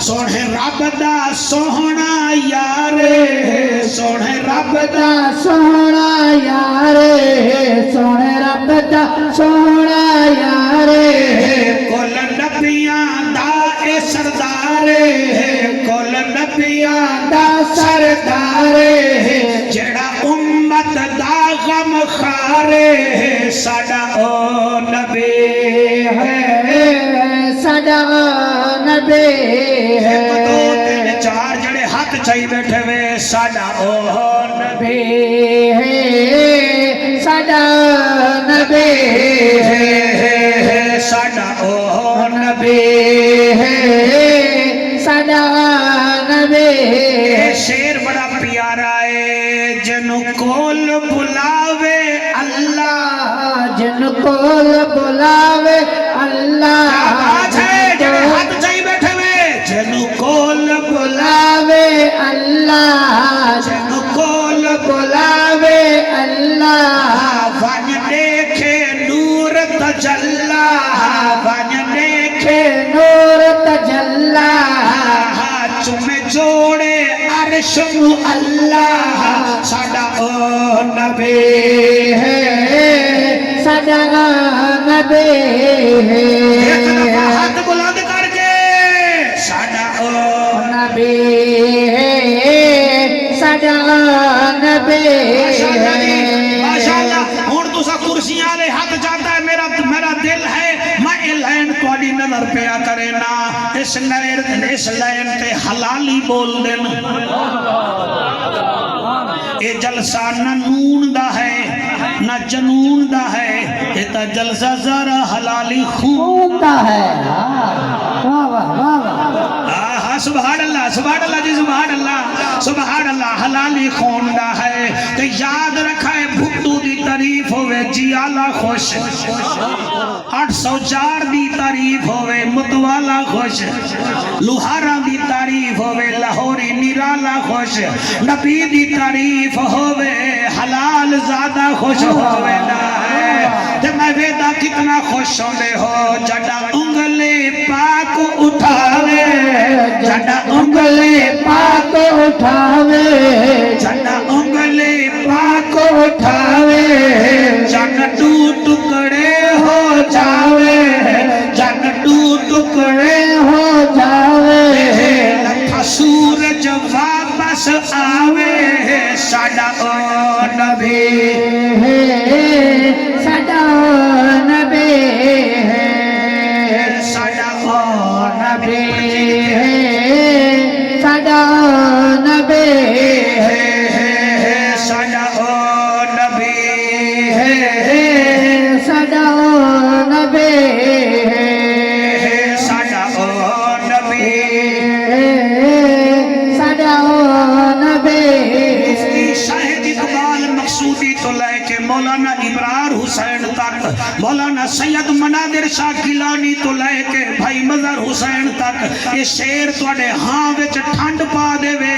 سونے رب دا سوہنا یارے سونے رب دا سونا یارے سونے رب دا سونا یارے کل نبیاں دا اے سردارے کل نبیاں دا سردارے جڑا امت دا غم خارے ساڈا او نبی ہے ساڈا نبی ہے ایک دو تین چار جڑے ہاتھ چاہی بیٹھے وے ساڈا او نبی ہے ساڈا نبی ہے ساڈا او نبی ہے ساڈا نبی شیر بڑا پیارا ہے جنو کول بلاوے اللہ جن کول بلاوے اللہ آج ہے جڑے ہاتھ چاہی بیٹھے وے جنو کول بلاوے اللہ جنو کول بلاوے اللہ ون دیکھے نور تجلا ون دیکھے نور تجلا چمے جوڑے عرش نو اللہ ساڈا او نبی ہے ساڈا نبی ایک دفعہ ہے ہاتھ بلند کر کے ساڈا او نبی ہے ساڈا نبی ہے ماشاءاللہ ہن تسا کرسیاں لے ہاتھ جاتا ہے میرا دل ہے میں لائن تواڈی نظر پیا کرے نا اس لائن تے حلالی بول دین اے جلسہ نہ نون دا ہے نہ جنون دا ہے اے تا جلسہ ذرا حلالی خون ہوتا ہے واہ واہ واہ سبحان اللہ جی سبحان اللہ حلالی خون دا ہے کہ یاد رکھا ہے بھٹو دی تعریف ہوئے جیالا خوش 804 دی تعریف ہوئے متوالا خوش لوہارا دی تعریف ہوئے لاہوری نیرالا خوش نبی دی تعریف ہوئے حلال زیادہ خوش ہوئے نا ہے جب میں ویدہ کتنا خوش ہونے ہو جڑا انگلے پاک اٹھاوے جڑا انگلے پاک اٹھاوے جڑا انگلے پاک اٹھاوے جن ٹو ٹکڑے ہو جاوے جن ٹو ٹکڑے ہو جاوے لکھا سورج واپس آوے ساڈا او نبی ساڈا نبی ہے ساڈا او نبی ساڈا نبی ساڈا او نبی ساڈا نبی ساڈا او نبی ساڈا نبی مفتی شاہد اقبال مقصودی تو لے کے مولانا ابرار حسین تک مولانا سید منادر شاہ گیلانی تو لے کے بھائی مظہر حسین تک یہ شیر توڑے ہاں وچ ٹھنڈ پا دے وے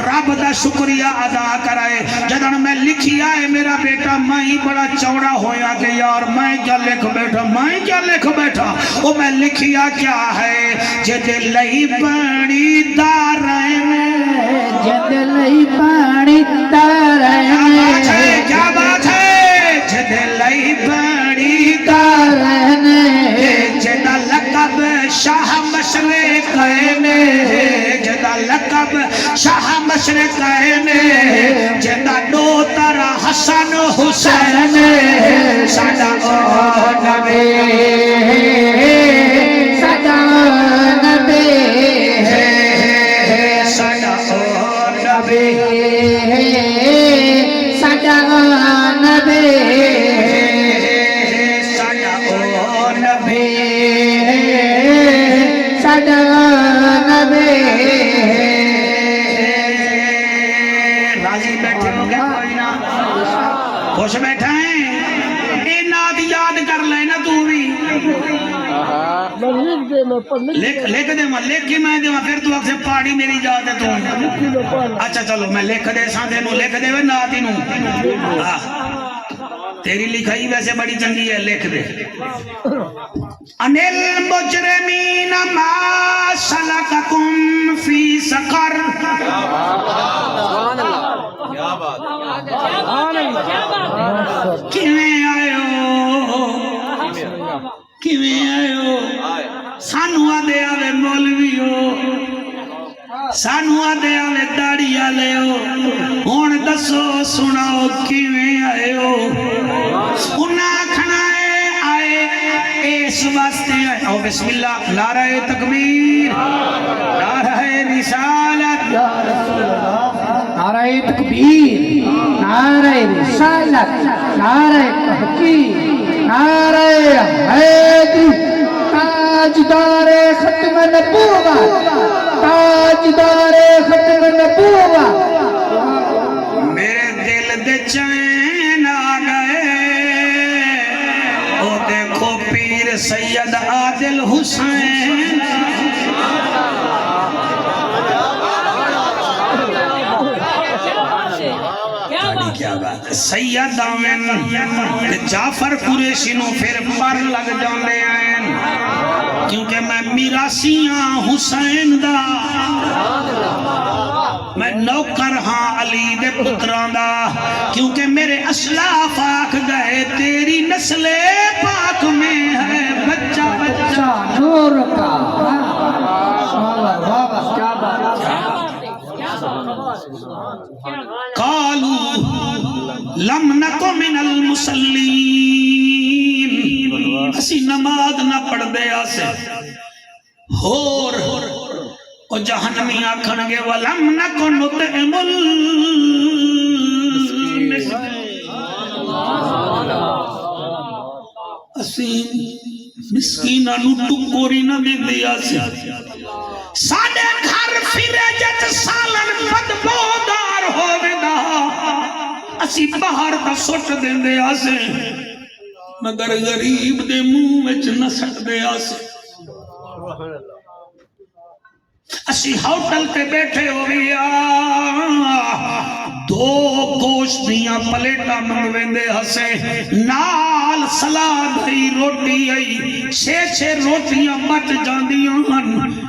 رب دا شکریہ ادا کرائے جدن میں لکھی آئے میرا بیٹا میں ہی بڑا چوڑا ہویا کہ یار میں کیا لکھ بیٹھا وہ میں لکھیا کیا ہے جدے لئی پانی دارین جد لئی پانی تارین کیا بات ہے جدے لئی پانی تارین جدا لقب شاہ مشرق جدا دا لقب شاہ مشرقین جدا دو ترا حسن حسین ساڈا او نبی ساڈا نبی ساڈا او نبی ساڈا نبی ساڈا او نبی ساڈا نبی راضی بیٹھے ہو گیا کوئی نہ خوش بیٹھا ہے اے نات یاد کر لے نا تو بھی لکھ دے میں لکھ کے میں دے میں پھر تو اکسے پاڑی میری یاد ہے تو اچھا چلو میں لکھ دے ساں دے نو لکھ دے وے نات ہی نو تیری لکھائی ویسے بڑی چنگی ہے لکھ دے انل مجرمین ما سلککم فی سقر کیویں آئے ہو کیویں آئے ہو سانو آدھے آوے مولوی ہو سانو آدھے آوے داڑی آلے ہو ہون دسو سناؤ کیویں آئے ہو انہاں کھنا آئے اس واسطے آئے او بسم اللہ نعرہ تکبیر نعرہ رسالت نعرہ تکبیر نعرہ رسالت نعرہ تحقیق نعرہ حیدری تاجدار ختم نبوت تاجدار ختم نبوت میرے دل دے چین آ گئے او دیکھو پیر سید عادل حسین کیا بات ہے سید آمین جعفر قریشی نو پھر پر لگ جاندے ہیں کیونکہ میں میراسیاں حسین دا میں نوکر ہاں علی دے پتران دا کیونکہ میرے اسلاف آکھ گئے تیری نسل پاک میں ہے بچہ بچہ نور کا کیا بات قالوا لم نکو من المصلین اسی نماز نہ پڑھ دے آسے ہور او جہنمی آکھن گے وَلَمْ نَكُ نُطْعِمُ اسی مسکینہ نو ٹکوری نہ دے دے آسے ساڑے گھر پھرے جت سالن بدبودار ہوئے دا اسی باہر دا سٹ دے دے آسے مگر غریب دے منہ وچ نہ سٹ دے آسے اسی ہوٹل تے بیٹھے ہویا دو گوشت دیاں پلیٹاں منگویندے ہسے نال سلاد ہی روٹی آئی چھے روٹیاں بچ جاندیاں ہن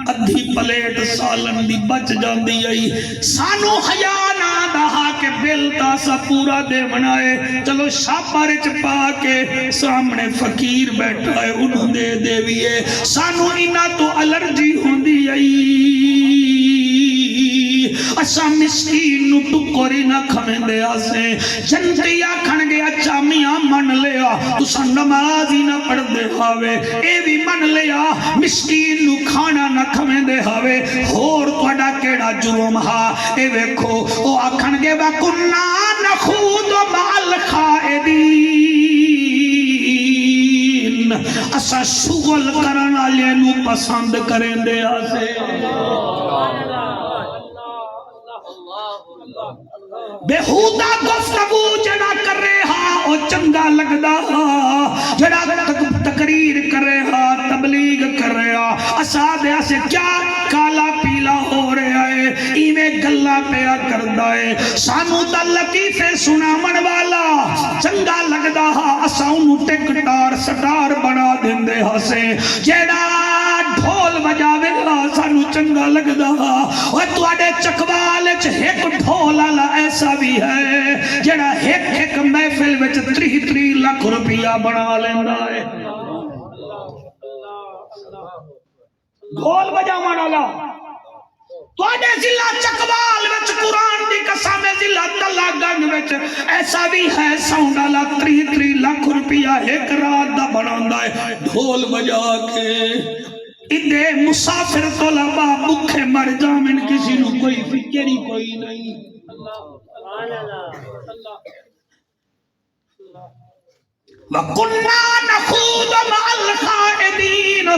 ادھی پلیٹ سالن دی بچ جاندی آئی سانو حیا نہ دہا کہ بل تاسا پورا دے بنائے چلو شاپر چپا کے سامنے فقیر بیٹھا ہے انہوں دے دیویے سانو انہا تو الرجی ہوندی آئی اسا مسکین نو ٹکوری نہ کھمیں دے آسے جنتی آکھن گے اچھا میاں من لیا تسا نماز ہی نہ پڑھ دے ہاوے اے بھی من لیا مسکین نو کھانا نہ کھمیں دے ہاوے اور توڑا کیڑا جرم ہا اے ویکھو او آکھن گے وَكُنَّا نَخُوضُ مَعَ الْخَائِدِينَ اسا شغل کرنا لے نو پسند کریں دے آسے بےہودہ گفتگو جڑا کر رہے ہاں او چنگا لگدا ہاں جڑا تقریر کر رہے ہاں تبلیغ کر رہے ہاں اسادہ سے کیا کالا پیلا ہو رہا ہے ایویں گلا پیا کردا ہے سانو دا لطیفے سناون والا چنگا لگدا ہاں اسا اونوں ٹک ٹار سٹار بنا دیندے ہاں سے جڑا ڈھول بجاوے گا سانو چنگا لگدا ہاں او تواڈے چکوال وچ ایک ڈھول والا ایسا بھی ہے جڑا ایک محفل وچ 3 لاکھ روپیہ بنا لیندا ہے ڈھول بجاون والا تواڈے ضلع چکوال وچ قرآن دی قسم ضلع تلا گنج وچ ایسا بھی ہے ساؤنڈ والا 30 لاکھ روپیہ ایک رات دا بناوندا ہے ڈھول بجا کے ادھے مسافر طلباء بکھے مر جاویں کسی نو کوئی فکر ہی کوئی نہیں وَقُلْنَا نَخُوضُ مَعَ الْخَائِضِينَ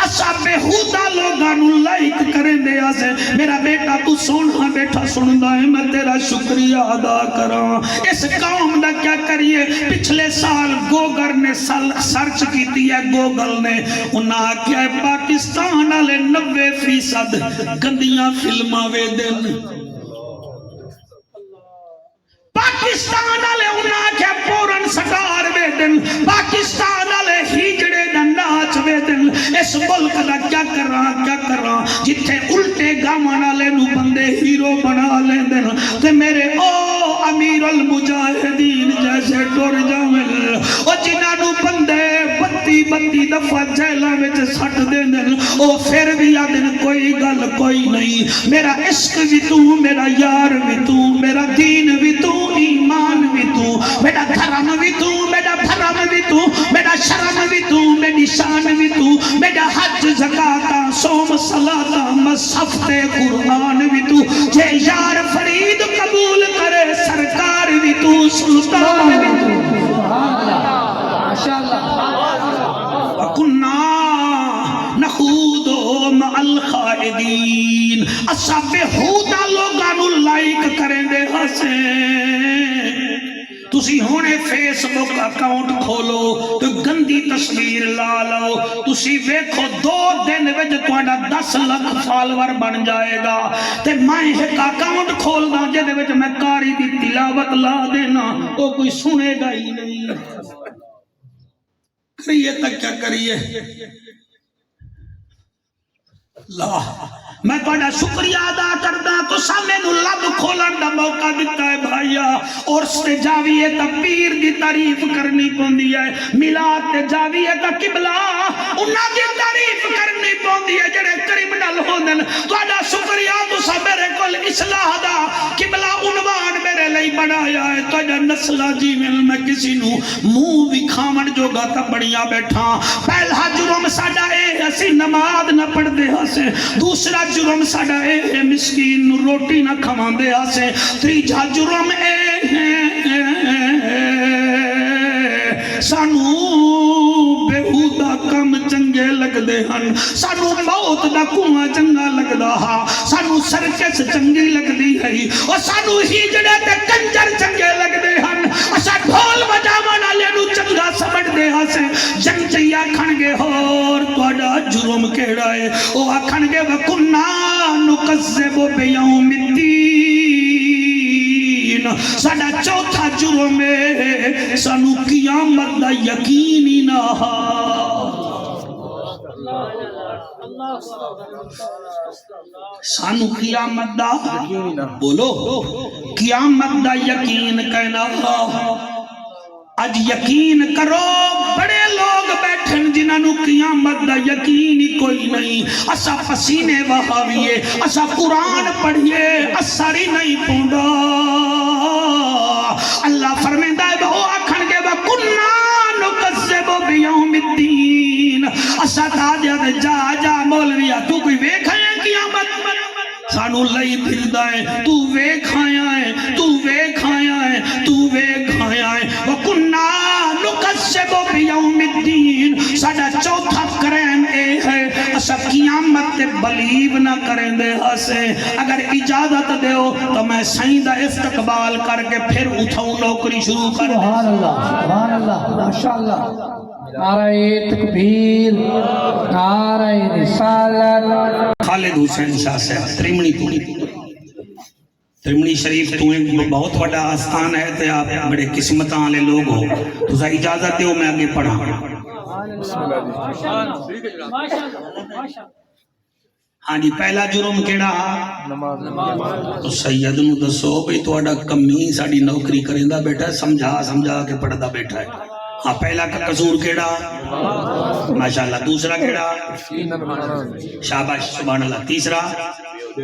اسا بےہودہ لوگاں نو لائک کریں دے آسے میرا بیٹا تو سونا بیٹھا سندا ہے میں تیرا شکریہ ادا کراں اس قوم دا کیا کریے پچھلے سال گوگر نے سرچ کیتی ہے گوگل نے انہاں کیا ہے پاکستان والے 90% گندیاں فلماں ویندے پاکستان والے انہاں کیا پورن سٹار ویدن پاکستان والے ہیجڑے دا ناچ ویدن اس ملک دا کیا کراں جتھے الٹے گاواں والے نو بندے ہیرو بنا لیندن تے میرے او امیر المجاہدین جیسے ٹر جاویں او جنہاں نو بندے 32 دفعہ جیلاں وچ سٹ دیندن او پھر بھی آدن کوئی گل کوئی نہیں میرا عشق بھی تو میرا یار بھی تو میرا دین بھی تو ایمان بھی تو میرا دھرم بھی تو میرا بھرم بھی تو میرا شرم بھی تو میری شان بھی تو میرا حج زکاة صوم صلاة مصحف قرآن بھی تو جے یار فرید قبول کرے سرکار بھی تو سلطان بھی تو وَكُنَّا نَخُوضُ مَعَ الْخَائِضِينَ اسا بےہودہ لوگاں نو لائک کریں دے ہسے تسی ہونے فیس بک اکاؤنٹ کھولو تو گندی تصویر لا لو تسی ویکھو 2 دن وچ تہاڈا 10 لاکھ فالوور بن جائے گا تے میں ایک اکاؤنٹ کھولدا جے وچ میں قاری دی تلاوت لا دینا او کوئی سنے گا ہی نہیں کریے تک کیا کریے اللہ میں تہاڈا شکریہ ادا کردا تو سامنے نو لب کھولن دا موقع دیتا ہے بھائیا اور تے جاویے تا پیر دی تعریف کرنی پوندی ہے میلاد تے جاویے تا قبلہ انہاں دی تعریف کرنی پوندی ہے جڑے کرمنل ہوندن تہاڈا شکریہ تسا میرے کول اصلاح دا قبلہ عنوان میرے لئی بنایا ہے تہاڈا نسلہ جیویں میں کسی نو منہ وکھاون جوگا تا بڑیاں بیٹھا پہلا جرم ساڈا اے اسی نماز نہ پڑھدے ہسے دوسرا جرم ساڈا اے مسکین نو روٹی نہ کھواندے ہسے تیجا جرم اے سانو بےہودہ کم چنگے لگدے ہن سانو موت دا کنواں چنگا لگدا ہا سانو سرکس چنگی لگدی ہے اور سانو ہیجڑے تے کنجر چنگے لگدے ہن اسا ڈھول بجاون والے نو چنگا سمجھدے ہسے جنگ چئی آکھن گے ہور تہاڈا جرم کیڑا ہے او آکھن گے وکنا نکذب بیوم الدین ساڈا چوتھا جرم ہے سانو قیامت دا یقین ہی نہ سانو قیامت دا بولو قیامت دا یقین کہنا اج یقین کرو بڑے لوگ بیٹھن جنہاں نو قیامت دا یقین ہی کوئی نہیں اسا پسینے بہاویے اسا قرآن پڑھیے اثر ہی نہیں پوندا اللہ فرمیندہ ہے وہ آکھن گے وَكُنَّا نُكَذِّبُ بِيَوْمِ الدِّينِ اسا تا جا مولویا تو کوئی ویکھ ہے قیامت سانو لئی پھردا ہے تو ویکھ آیا ہے تو ویکھ آیا ہے تو ویکھ آیا ہے وَكُنَّا نُكَذِّبُ بِيَوْمِ الدِّينِ ساڈا چوتھا کریم اے ہے اسا قیامت تے بلیو نہ کریں دے ہسے اگر اجازت دیو تو میں سائیں دا استقبال کر کے پھر اٹھاؤں نوکری شروع کر دیں سبحان اللہ ماشاءاللہ نعرہ تکبیر نعرہ رسالت خالد حسین شاہ صاحب ترمنی شریف تو ایک بہت بڑا آستان ہے تے آپ بڑے قسمتاں والے لوگ ہو تو سا اجازت دیو میں آگے پڑھا ہاں جی پہلا جرم کیڑا تو سید نو دسو بھئی تو اڈا کمی ساڑی نوکری کرندہ بیٹھا ہے سمجھا کے پڑھدا بیٹھا ہے ہاں پہلا قصور کیڑا ماشاءاللہ دوسرا کیڑا شاباش سبحان اللہ تیسرا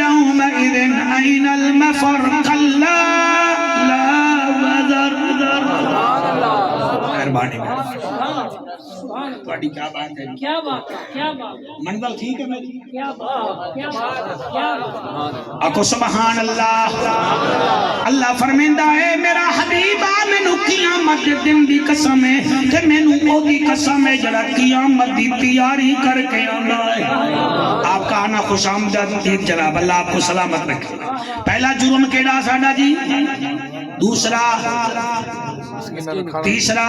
يومئذ أين المفر كلا لا وزر مہربانی تھوڑی کیا بات ہے کیا بات ہے کیا بات ہے منزل ٹھیک ہے میری کیا بات کیا بات کیا بات آکو سبحان اللہ اللہ فرمیندا ہے میرا حبیب آ مینوں قیامت دے دن دی قسم ہے تے مینوں او دی قسم ہے جڑا قیامت دی تیاری کر کے آندا ہے آپ کا آنا خوش آمدید جناب اللہ آپ کو سلامت رکھے پہلا جرم کیڑا ساڈا جی دوسرا تیسرا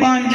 5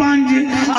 5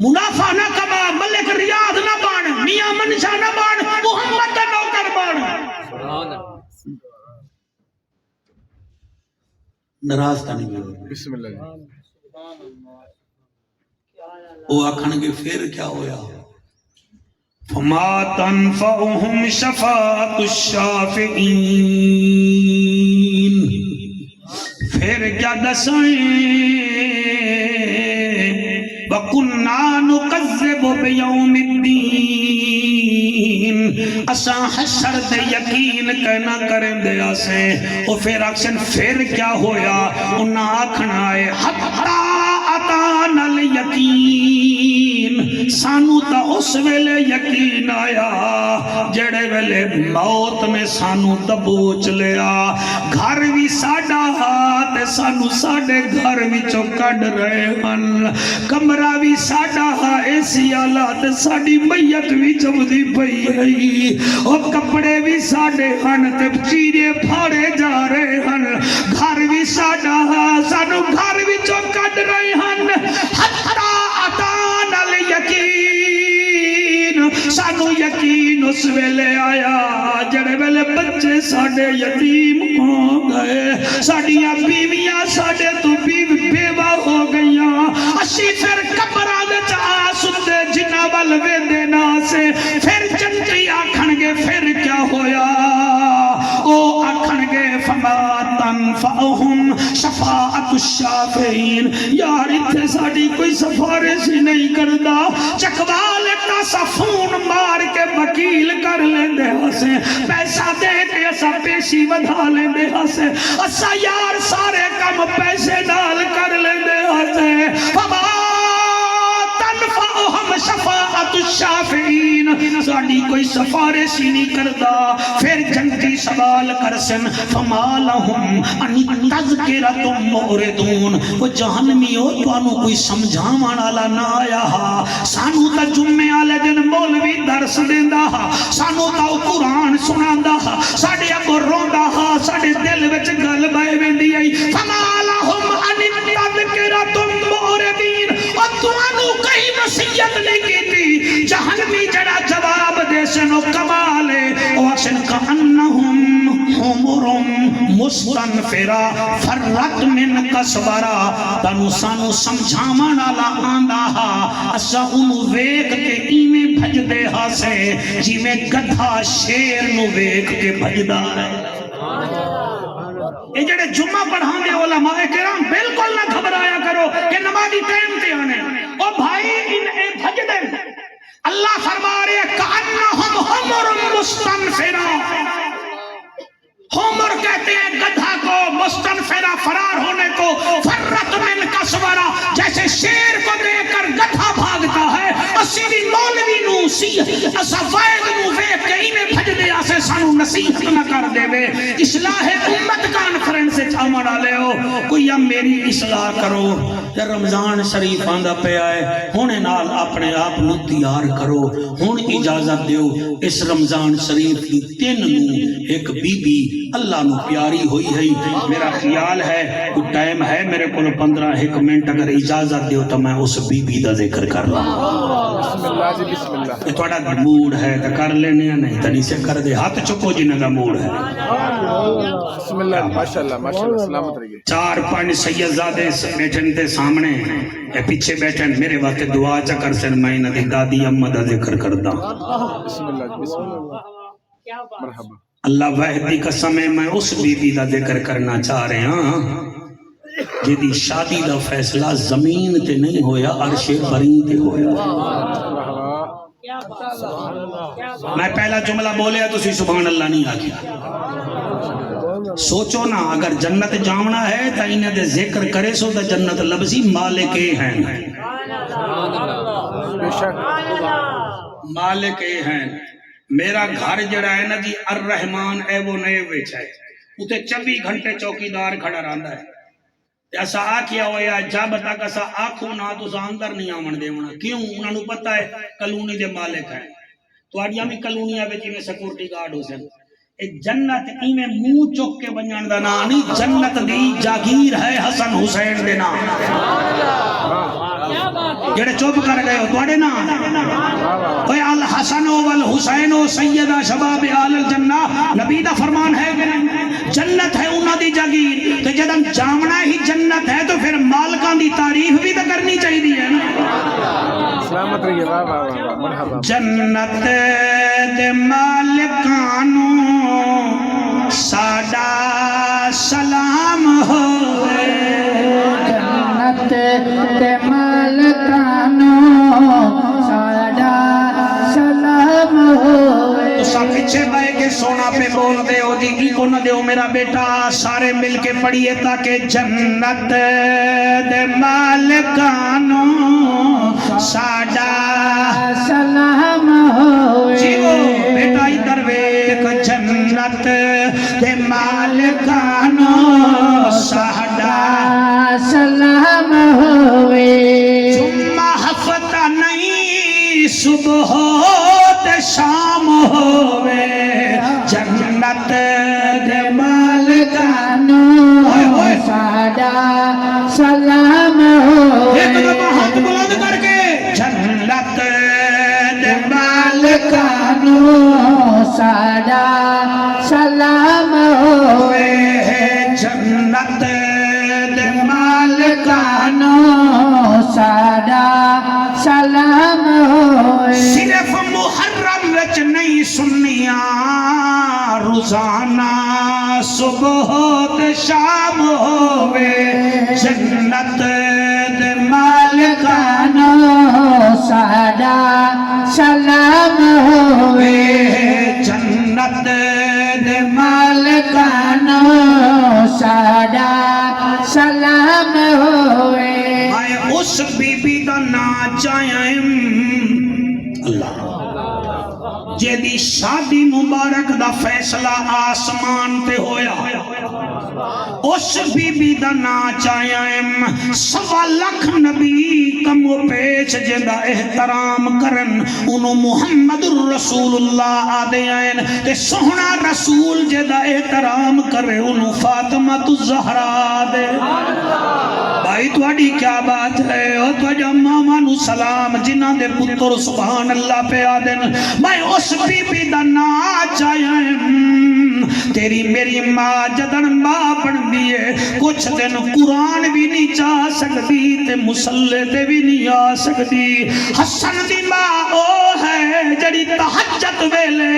منافع نہ کما، ملک ریاض نہ بن، میاں منشا نہ بن، محمد کا نوکر بن۔ ناراض کا نہیں ہوئے بسم اللہ جی۔ وہ آکھن گے پھر کیا ہویا؟ فما تنفعهم شفاعت الشافعین، پھر کیا دسائیں وَقُنَّا نُقَذِّبُ بِيَوْمِ الدِّينِ، اساں حشر دے یقین کہنا کریں دے آسے، اور پھر اکشن پھر کیا ہویا؟ انہاں آکھنا ہے حَتَّى أَتَانَا الْيَقِينَ، سانو تا اس ویلے یقین آیا جڑے ویلے موت نے سانو دبوچ لیا، گھر بھی ساڈا ہاتھ سانو ساڈے گھر وچوں کڈ رہے ہن، کمرہ بھی ساڈا ایسی حالات ساڈی میت بھی چمدی پئی ہے، اور کپڑے بھی ساڈے ہن تے چیرے پھاڑے جا رہے ہن، گھر بھی ساڈا سانو گھر وچوں کڈ رہے ہن، حتی اتانا الیقین، سانو یقین اس ویلے آیا جڑے ویلے بچے ساڈے یتیم ہو گئے، ساڈیاں بیویاں ساڈے تو بیوہ ہو گئیاں، اسی پھر قبراں وچ آ ستے جنہاں ول ویندے نہ سے، پھر جنتی آکھن گے پھر کیا ہویا؟ او آکھن گے فما تنفعهم شفاعت الشافعین، یار اتھے ساڈی کوئی سفارش ہی نہیں کردا، چکوال اٹا سا فون مار کے وکیل کر لیندے ہسے، پیسہ دے کے اسا پیشی ودھا لیندے ہسے، اسا یار سارے کم پیسے ڈال کر لیندے ہسے، فما تنفعهم شفاعت الشافعین، ساڈی کوئی سفارش ہی نہیں کردا، پھر جنتی سوال کرسن فما لہم ان تذکرۃ معرضون، وہ جہنمیو تانوں کوئی سمجھاون والا نہ آیا، سانو تا جمعے والے دن مولوی درس دیندا، سانو تا قرآن سناندا، ساڈے اگوں روندا، ساڈے دل وچ گل بہ ویندی ائی، فما لہم ان تذکرۃ معرضین، اور تانوں کہیں نصیحت نہیں کیتی، جہنمی جڑا جواب دے سنو کمال ہے، وَأَحْسَنَ كَأَنَّهُمْ حُمُرٌ مُسْتَنفِرَةٌ فَرَّتْ مِنْ قَصْوَرَةٍ، تانوں سانوں سمجھاون والا آندا ہا، اسا اونوں ویکھ کے ایویں بھجدے ہاسے جویں گدھا شیر نو ویکھ کے بھجدا ہے۔ یہ جڑے جمعہ پڑھان دے علماء کرام بالکل نہ گھبرایا کرو کہ نمازی ٹائم تے آنے، او بھائی ان اے بھجدے، اللہ فرما رہے کأنہم حمر مستنفرہ، حمر کہتے ہیں گدھا کو، مستنفرہ فرار ہونے کو، فرت من قصورہ جیسے شیر کو دیکھ کر گدھا بھاگتا ہے، اسی بھی مولوی نو سی اسا وائد نو ویکھ کے ایویں بھج دے اسے سانو نصیحت نہ کر دے وے، اصلاح امت کانفرنس وچ آون والے ہو، کوئی اب میری اصلاح کرو، رمضان شریف آندا پیا ہے، ہونے نال اپنے آپ نو تیار کرو، ہن اجازت دیو اس رمضان شریف کی 3 نو ایک بی بی اللہ نو پیاری ہوئی ہے، میرا خیال ہے کوئی ٹائم ہے میرے کو 15 منٹ، اگر اجازت دیو تو میں اس بی بی دا ذکر کر رہا ہوں۔ بسم اللہ جی بسم اللہ۔ یہ تھوڑا موڈ ہے تو کر لینے نہیں تو نہیں سے کر دے، ہاتھ چکو جنہاں دا موڈ ہے۔ بسم اللہ ماشاءاللہ ماشاءاللہ، سلامت رہیے۔ 4-5 سیدزادے بیٹھن دے سامنے پیچھے بیٹھن میرے واسطے دعا چا کر سن، میں انہاں دی دادی اما دا ذکر کردا۔ بسم اللہ جی بسم اللہ، مرحبا۔ اللہ واحد دی قسم ہے میں اس بی بی دا ذکر کرنا چاہ رہے ہاں جدی شادی دا فیصلہ زمین تے نہیں ہویا، عرش بری تے ہویا۔ میں پہلا جملہ بولیا تو سبحان اللہ نہیں آکھیا، سوچو نا اگر جنت جامنا ہے تو انہیں دے ذکر کرے سو تو جنت لبزی مالک ہیں، مالک ہیں۔ میرا گھر جڑا ہے نا جی الرحمن اے وہ نئے وچ ہے، اتے 24 گھنٹے چوکیدار کھڑا رہندا ہے، ایسا آکھیا ہویا جب تک ایسا آکھو نہ تو اندر نہیں آمن دے ہونا، کیوں؟ انہوں نے پتہ ہے کلونی دے مالک ہیں، تو آڈیاں بھی کلونیاں بے جی میں سیکورٹی گارڈ ہو سن، جنت ایویں منہ چک کے بنجان دا نا نہیں، جنت دی جاگیر ہے حسن حسین دے نا جڑے چپ کر گئے ہو تواڈے نا کوئی الحسن والحسین سیدہ شباب آل الجنہ، نبی دا فرمان ہے جنت ہے انہاں دی جاگیر، تو جدن جامنا ہی جنت ہے تو پھر مالکان دی تعریف بھی تو کرنی چاہیے ہے نا۔ سلامت رہیے، واہ واہ واہ، مرحبا۔ جنت دے مالکانو ساڈا سلام ہوئے، جنت دے مالکانو ساڈا سلام ہوئے۔ تسا پیچھے بائے کے سونا پہ بول دے ہو جی کی کو نہ دے ہو میرا بیٹا، سارے مل کے پڑھئے تاکہ جنت دے مالکانو ساڈا سلام ہوئے۔ جی وہ بیٹا ادھر ویک، جنت دے مالکانو ساڈا سلام ہوئے۔ جمعہ ہفتہ نہیں صبح تے شام ہوئے، جنت دے مالکانو ساڈا سلام ہوئے۔ ایک دفعہ ہاتھ بلند کر کے جنت دے مالکانو ساڈا سلام ہوئے۔ جنت دے مالکانو ساڈا سلام ہوئے۔ صرف محرم وچ نہیں سنیاں، روزانہ صبح تے شام ہوئے، جنت دے مالکانو ساڈا سلام ہوئے۔ جنت دے مالکانو ساڈا سلام ہوئے۔ میں اس بی بی دا نا چاہیم اللہ جیدی شادی مبارک دا فیصلہ آسمان تے ہویا، اس بی بی دا نا چاہیم 1.25 لاکھ نبی کم و پیچ جیدہ احترام کرن، انہوں محمد الرسول اللہ آدھے آئین تے سونا رسول جیدہ احترام کرے، انہوں فاطمہ الزہرا آدھے۔ بھائی تواڈی کیا بات ہے، او تواڈا ماما نو سلام جنہاں دے پتر سبحان اللہ پہ آدن، میں اس بی بی دا نا چاہیم، تیری میری ماں جدن ماں بن دیئے کچھ دن قرآن بھی نہیں چاہ سکتی تے مسلح تے بھی نہیں آ سکتی۔ حسن دی ماں او ہے جڑی تہجد ویلے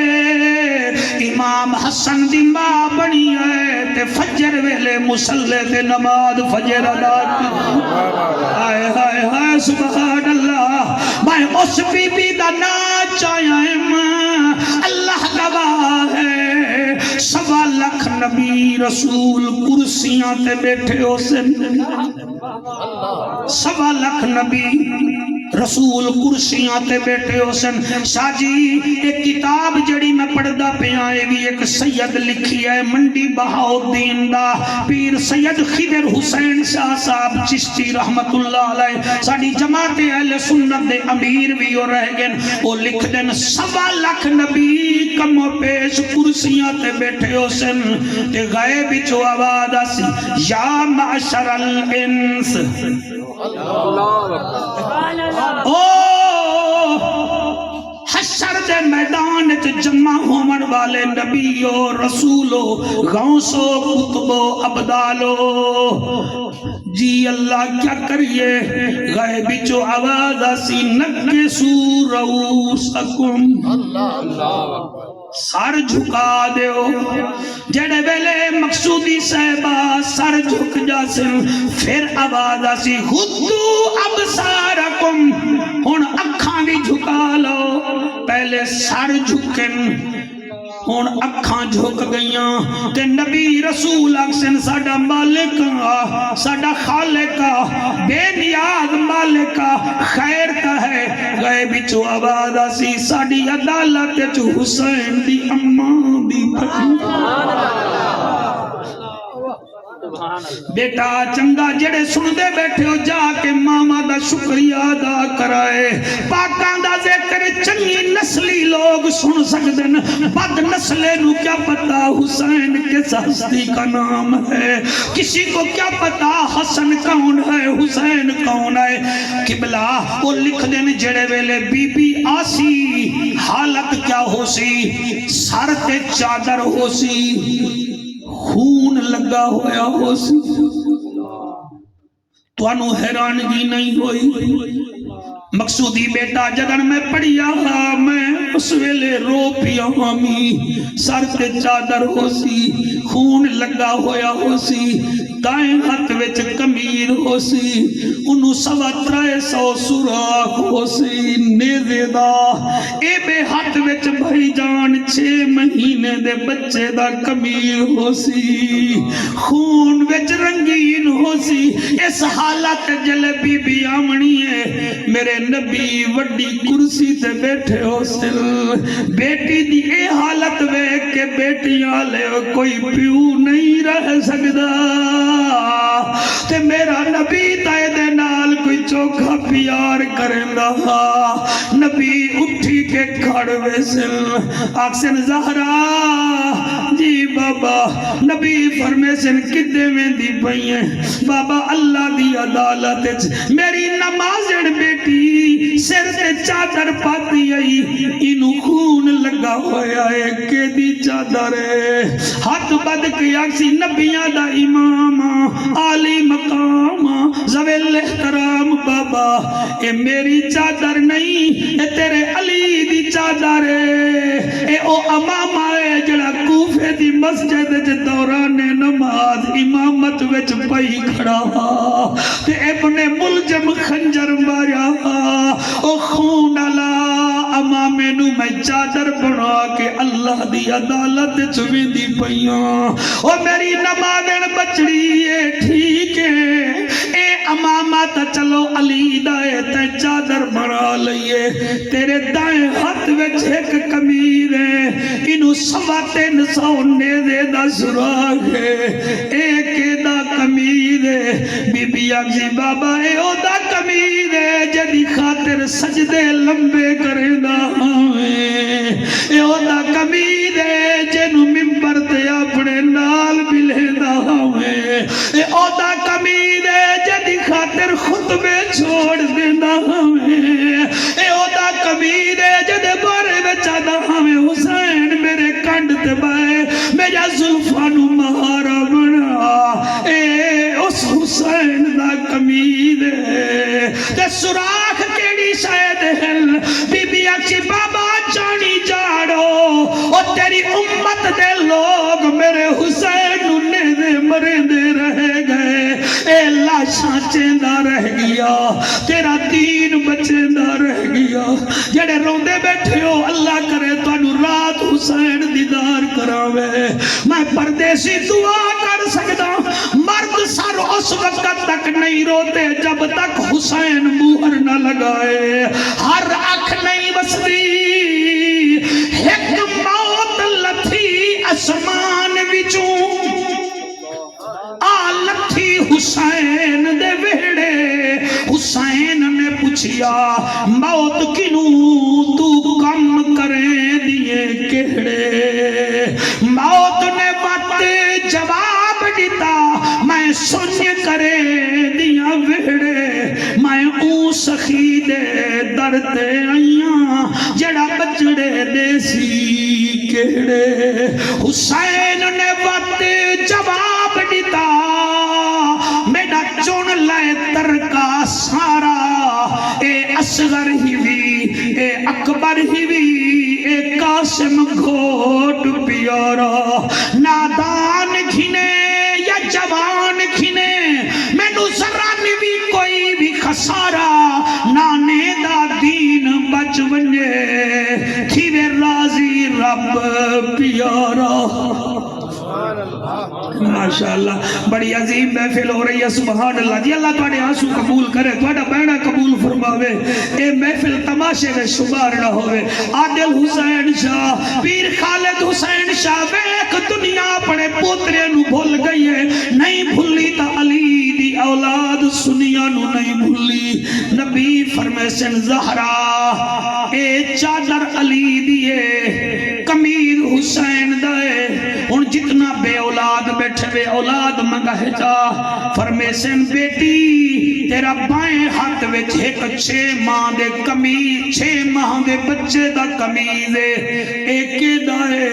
امام حسن دی ماں بنی ہے تے فجر ویلے مسلح تے نماز فجر ادا کی۔ ہائے ہائے ہائے سبحان اللہ، میں اس بی بی دا نا چاہیم، اللہ گواہ ہے 1.25 لاکھ نبی رسول کرسیاں تے بیٹھے ہو سن، 1.25 لاکھ نبی رسول کرسیاں تے بیٹھے ہو سن۔ شاہ جی ایک کتاب جڑی میں پڑھدا پیا ہے بھی ایک سید لکھی ہے منڈی بہاؤدین دا، پیر سید خضر حسین شاہ صاحب چشتی رحمت اللہ علیہ، ساڑی جماعت اہل سنت دے امیر بھی ہو رہ گئے، وہ لکھ دن 1.25 لاکھ نبی کم و پیش کرسیاں تے بیٹھے ہو سن، تے غیب چو آواز آسی یا معشر الانس، او حشر دے میدان تے جمع ہومن والے نبیو رسولو غوثو کتبو ابدالو، جی اللہ کیا کریے، غیبی چو آواز آسی نکسو رؤوسکم، سر جھکا دیو، جڑے ویلے مقصودی صحبہ سر جھک جاسن، پھر آواز آسی خدو ابصارکم، ہن اکھاں بھی جھکا لو، پہلے سر جھکن ہون اکھاں جھک گئیاں، تے نبی رسول اکسن ساڈا مالک ساڈا خالق بے نیاز مالک خیر کا ہے، غیب چو آواز آسی ساڈی عدالت چو حسین دی اماں دی پھٹی، بیٹا چنگا جڑے سن دے بیٹھے ہو جا کے ماما دا شکریہ ادا کرائے پاکاں دا ذکر چنگی نسلی لوگ سن سکدن بد نسلے نو کیا پتا حسین کس ہستی کا نام ہے کسی کو کیا پتا حسن کون ہے حسین کون ہے قبلہ وہ لکھ دین جڑے ویلے بی بی آسی حالت کیا ہو سی سر تے چادر ہو سی خون لگا ہویا ہو سی تو انو حیرانگی نہیں ہوئی مقصودی بیٹا جدن میں پڑھیا میں اس ویلے رو پیا ہمی سر تے چادر ہو سی خون لگا ہویا ہو سی دائیں ہاتھ وچ کمیر ہو سی انہوں 350 سوراخ ہو سی نیزے دا اے بے ہاتھ وچ بھائی جان 6 مہینے دے بچے دا کمیر ہو سی خون وچ رنگین ہو سی اس حالت جلے بی بی آمنی ہے میرے نبی وڈی کرسی تے بیٹھے ہو سل بیٹی دی اے حالت وے کہ بیٹیاں لے کوئی پیو نہیں رہ سکدا تے میرا نبی تائے دے نال کوئی چوکھا پیار کرندا نبی اٹھی کے کھڑ وے سل آکسن زہرا جی بابا نبی فرمے سن کدے میں دی پئیے بابا اللہ دی عدالت میری نمازن بیٹی سر تے چادر پاتی آئی انہوں خون لگا ہویا ہے کہ دی چادر ہے ہاتھ بد کے آکسی نبیاں دا امام عالی مقام زویل احترام بابا اے میری چادر نہیں اے تیرے علی دی چادر ہے اے او امام آئے جڑا کوفے دی مسجد جے دوران نماز امامت وچ پئی کھڑا تے ابن ملجم خنجر ماریا او خون اللہ امامے نو میں چادر بنا کے اللہ دی عدالت چویں دی پئیاں او میری نمازن بچڑی اے ٹھیک ہے اے امامہ تا چلو علی دائے تے چادر بنا لئیے تیرے دائیں ہاتھ وچ ایک کمیر ہے انہوں 350 نیزے دا سراغ ہے ایک دا کمیر ہے بی بی آگزی بابا اے او دا کمیر ہے جدی خاطر سجدے لمبے کرے دا اے او دا کمیر ہے جنو ممبر تے اپنے نال ملے دا اے او دا کمیر ہے جدی خاطر خطبے چھوڑ دینا اے او دا کمیر ہے جدے بارے بچا دا حسین میرے کنڈ تے بائے میرا زلفانو مہارا بنا اے اس حسین دا کمیر ہے تے سراخ کیڑی شاید ہل بی بی اکشی بابا جانی جاڑو اور تیری امت دے لوگ میرے حسین انہیں دے مرے دے رہ گئے اے لاشاں چیندہ رہ گیا تیرا دین بچیندہ رہ گیا جڑے روندے بیٹھے ہو اللہ کرے تو انہوں رات حسین دیدار کراوے میں پردیسی دعا کر سکتا مرد سر اس وقت تک نہیں روتے جب تک حسین مہر نہ لگائے ہر اکھ نہیں بسدی ایک موت لتھی اسمان وچوں لتھی حسین دے ویڑے حسین نے پوچھیا موت کنوں تو کم کرے دیئے کہڑے موت نے وقت جواب دیتا میں سن کرے دیا ویڑے میں اون سخی دے درد آئیاں جڑا بچڑے دیسی کہڑے حسین نے وقت جواب دیتا میڈا چون لائے ترکا سارا اے اصغر ہی بھی اے اکبر ہی بھی اے قاسم گھوٹ پیارا نادان گھنے یا جوان گھنے میں نو ذرانی بھی کوئی بھی خسارا نانے دا دین بچ ونجے تھی وے راضی رب پیارا ماشاءاللہ بڑی عظیم محفل ہو رہی ہے سبحان اللہ جی اللہ تواڈے آنسو قبول کرے تواڈا بہنا قبول فرماوے اے محفل تماشے میں شمار نہ ہوئے عادل حسین شاہ پیر خالد حسین شاہ ویک دنیا اپنے پوترے نو بھول گئی ہے نہیں بھول فرمیسن زہرا اے چادر علی دیے کمیر حسین دے ان جتنا بے اولاد بیٹھے بے اولاد منگاہ جا فرمیسن بیٹی تیرا بائیں ہاتھ وچ ایک 6 ماہ دے کمیر 6 ماہ دے بچے دا کمیز ایک دائے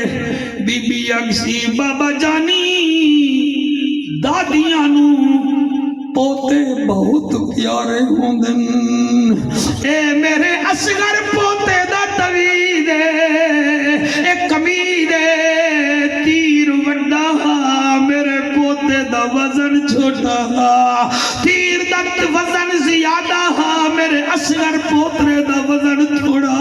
بی بی اکسی بابا جانی دادیاں نو پوتے بہت پیارے ہوندن اے میرے اصغر پوتے دا توید اے کمید تیر وڈا میرے پوتے دا وزن چھوٹا تیر دا وزن زیادہ میرے اصغر پوترے دا وزن تھوڑا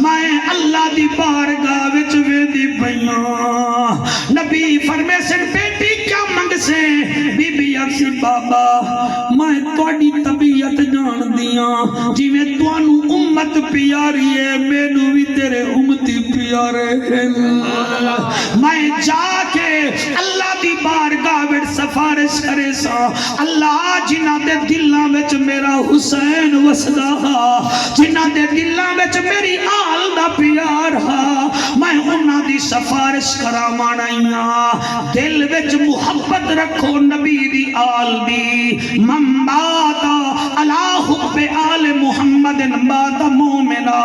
میں اللہ دی بارگاہ وچ ویندی پیاں نبی فرمیسن بیٹی کیا منگ سے بی بی اکسی بابا میں تواڈی طبیعت جان دیاں جی میں توانو امت پیاری ہے مینوں بھی تیرے امتی پیارے ہیں میں جا کے اللہ دی بارگاہ وچ سفارش کرے سا اللہ جنہاں دے دلاں وچ میرا حسین وسدا جنہاں دے دلاں وچ میری آل دا پیار میں انہاں دی سفارش کراواں دل وچ محبت رکھو نبی دی آل دی من باتا علی حب آل محمد باتا مومنا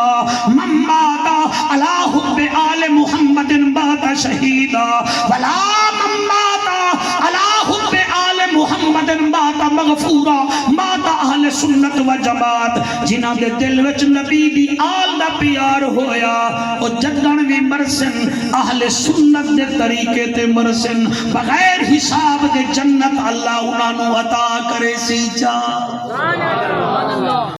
من باتا علی حب آل محمد باتا شہیدا ولا من باتا علی حب آل محمد باتا مغفورا باتا اہل سنت و جماعت جنہاں دے دل وچ نبی دی آل دا پیار ہویا او جدن بھی مرسن اہل سنت دے طریقے تے مرسن بغیر حساب دے جنت اللہ انہاں نو عطا کرے سی جا